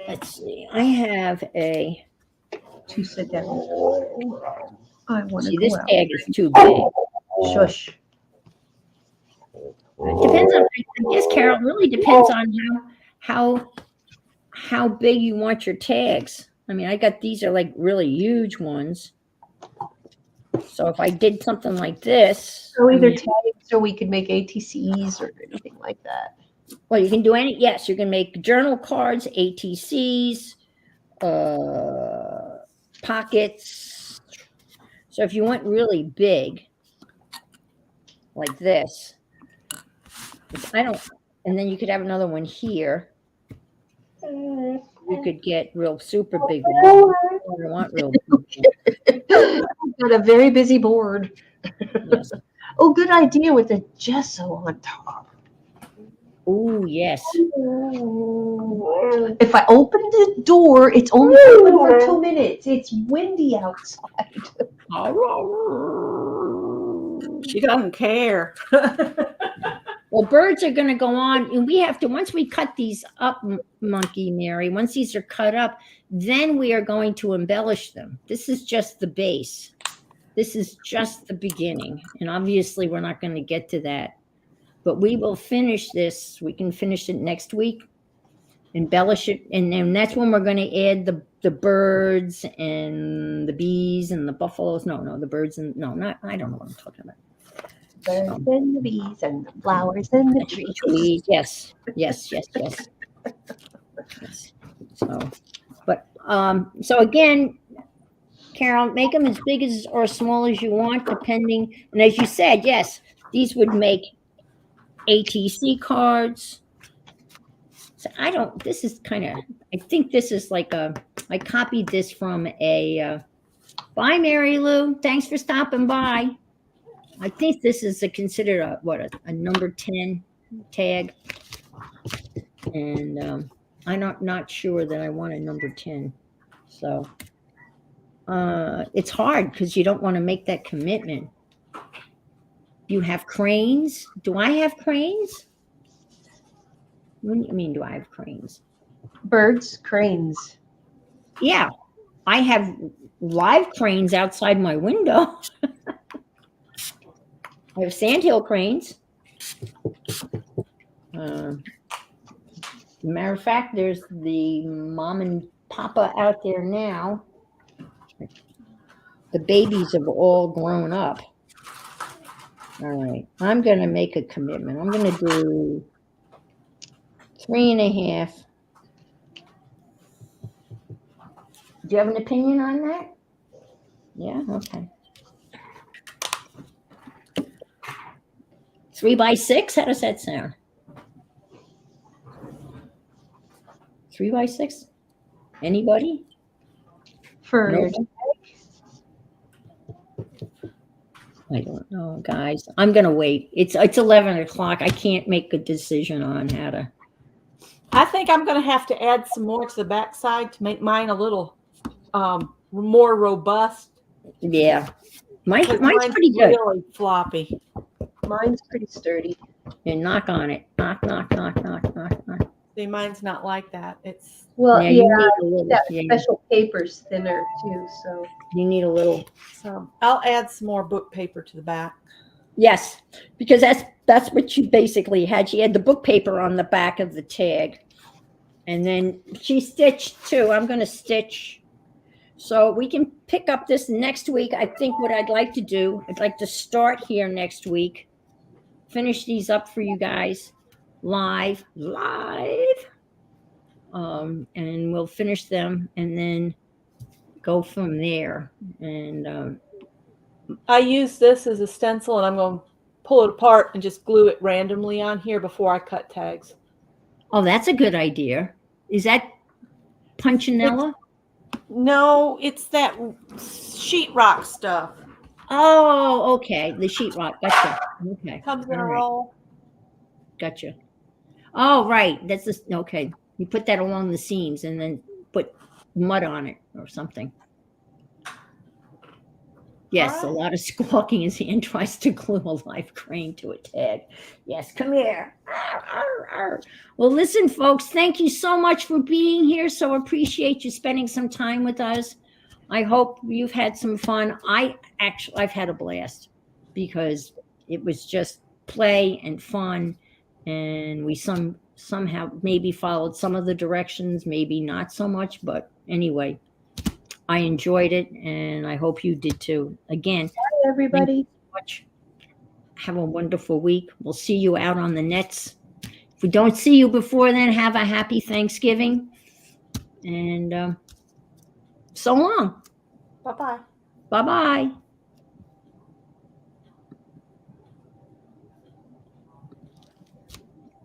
Let's see. I have a. To sit down. I want to See, go this out. tag is too big. Shush. It depends on, I guess, Carol, it really depends on how big you want your tags. I mean, I got, these are like really huge ones. So if I did something like this. So I either mean, tags or we could make ATCs or anything like that. well, you can do yes, you can make journal cards, ATCs, pockets. So if you want really big, like this, and then you could have another one here. You could get real super big ones. I don't want real big ones. Got a very busy board. Yes. Oh, good idea with the gesso on top. Oh, yes. If I open the door, it's only open for 2 minutes. It's windy outside. She doesn't care. Well, birds are going to go on, and we have to, once we cut these up, Monkey Mary, once these are cut up, then we are going to embellish them. This is just the base. This is just the beginning. And obviously, we're not going to get to that. But we will finish this. We can finish it next week, embellish it. And then that's when we're going to add the birds and the bees and the buffaloes. No, the birds and, I don't know what I'm talking about. Birds and the bees and the flowers and the trees. Yes. So again, Carol, make them as big as or small as you want, depending. And as you said, yes, these would make ATC cards. So this is I think this is like I copied this from bye, Mary Lou. Thanks for stopping by. I think this is considered a number 10 tag. And I'm not sure that I want a number 10. So it's hard because you don't want to make that commitment. You have cranes. Do I have cranes? What do you mean, do I have cranes? Birds, cranes. Yeah, I have live cranes outside my window. I have sandhill cranes. Matter of fact, there's the mom and papa out there now. The babies have all grown up. All right, I'm going to make a commitment. I'm going to do 3.5 Do you have an opinion on that? Yeah, okay. 3 by 6? How does that sound? 3 by 6? Anybody? For No. your I don't know, guys. I'm gonna wait. It's 11 o'clock. I can't make a decision on how to. I think I'm going to have to add some more to the backside to make mine a little more robust. Yeah, mine's Because pretty good. really floppy. mine's pretty sturdy. And knock on it. Knock, knock, knock, knock, knock, knock. See, mine's not like that. It's Well, Yeah, yeah, you need a little. that Yeah, special paper's thinner too. So you need a little. so I'll add some more book paper to the back. Yes, because that's what she basically had. She had the book paper on the back of the tag, and then she stitched too. I'm going to stitch, so we can pick up this next week. I think what I'd like to do, I'd like to start here next week, finish these up for you guys live, and we'll finish them and then go from there. And I use this as a stencil, and I'm going to pull it apart and just glue it randomly on here before I cut tags. oh, that's a good idea. Is that Punchinella? No, it's that sheetrock stuff. Oh, okay. The sheetrock. Gotcha. Okay. Comes in All a right. roll. Gotcha. Oh, right. That's this. Okay. You put that along the seams and then put mud on it or something. Yes, All a right. lot of squawking as Ann tries to glue a live crane to a tag. Yes, come here. Arr, arr, arr. Well, listen, folks, thank you so much for being here. So appreciate you spending some time with us. I hope you've had some fun. I've had a blast because it was just play and fun, and we somehow maybe followed some of the directions, maybe not so much, but anyway, I enjoyed it, and I hope you did too. Again, Hi, everybody. much. Have a wonderful week. We'll see you out on the nets. If we don't see you before then, have a happy Thanksgiving, and so long. Bye-bye. Bye-bye.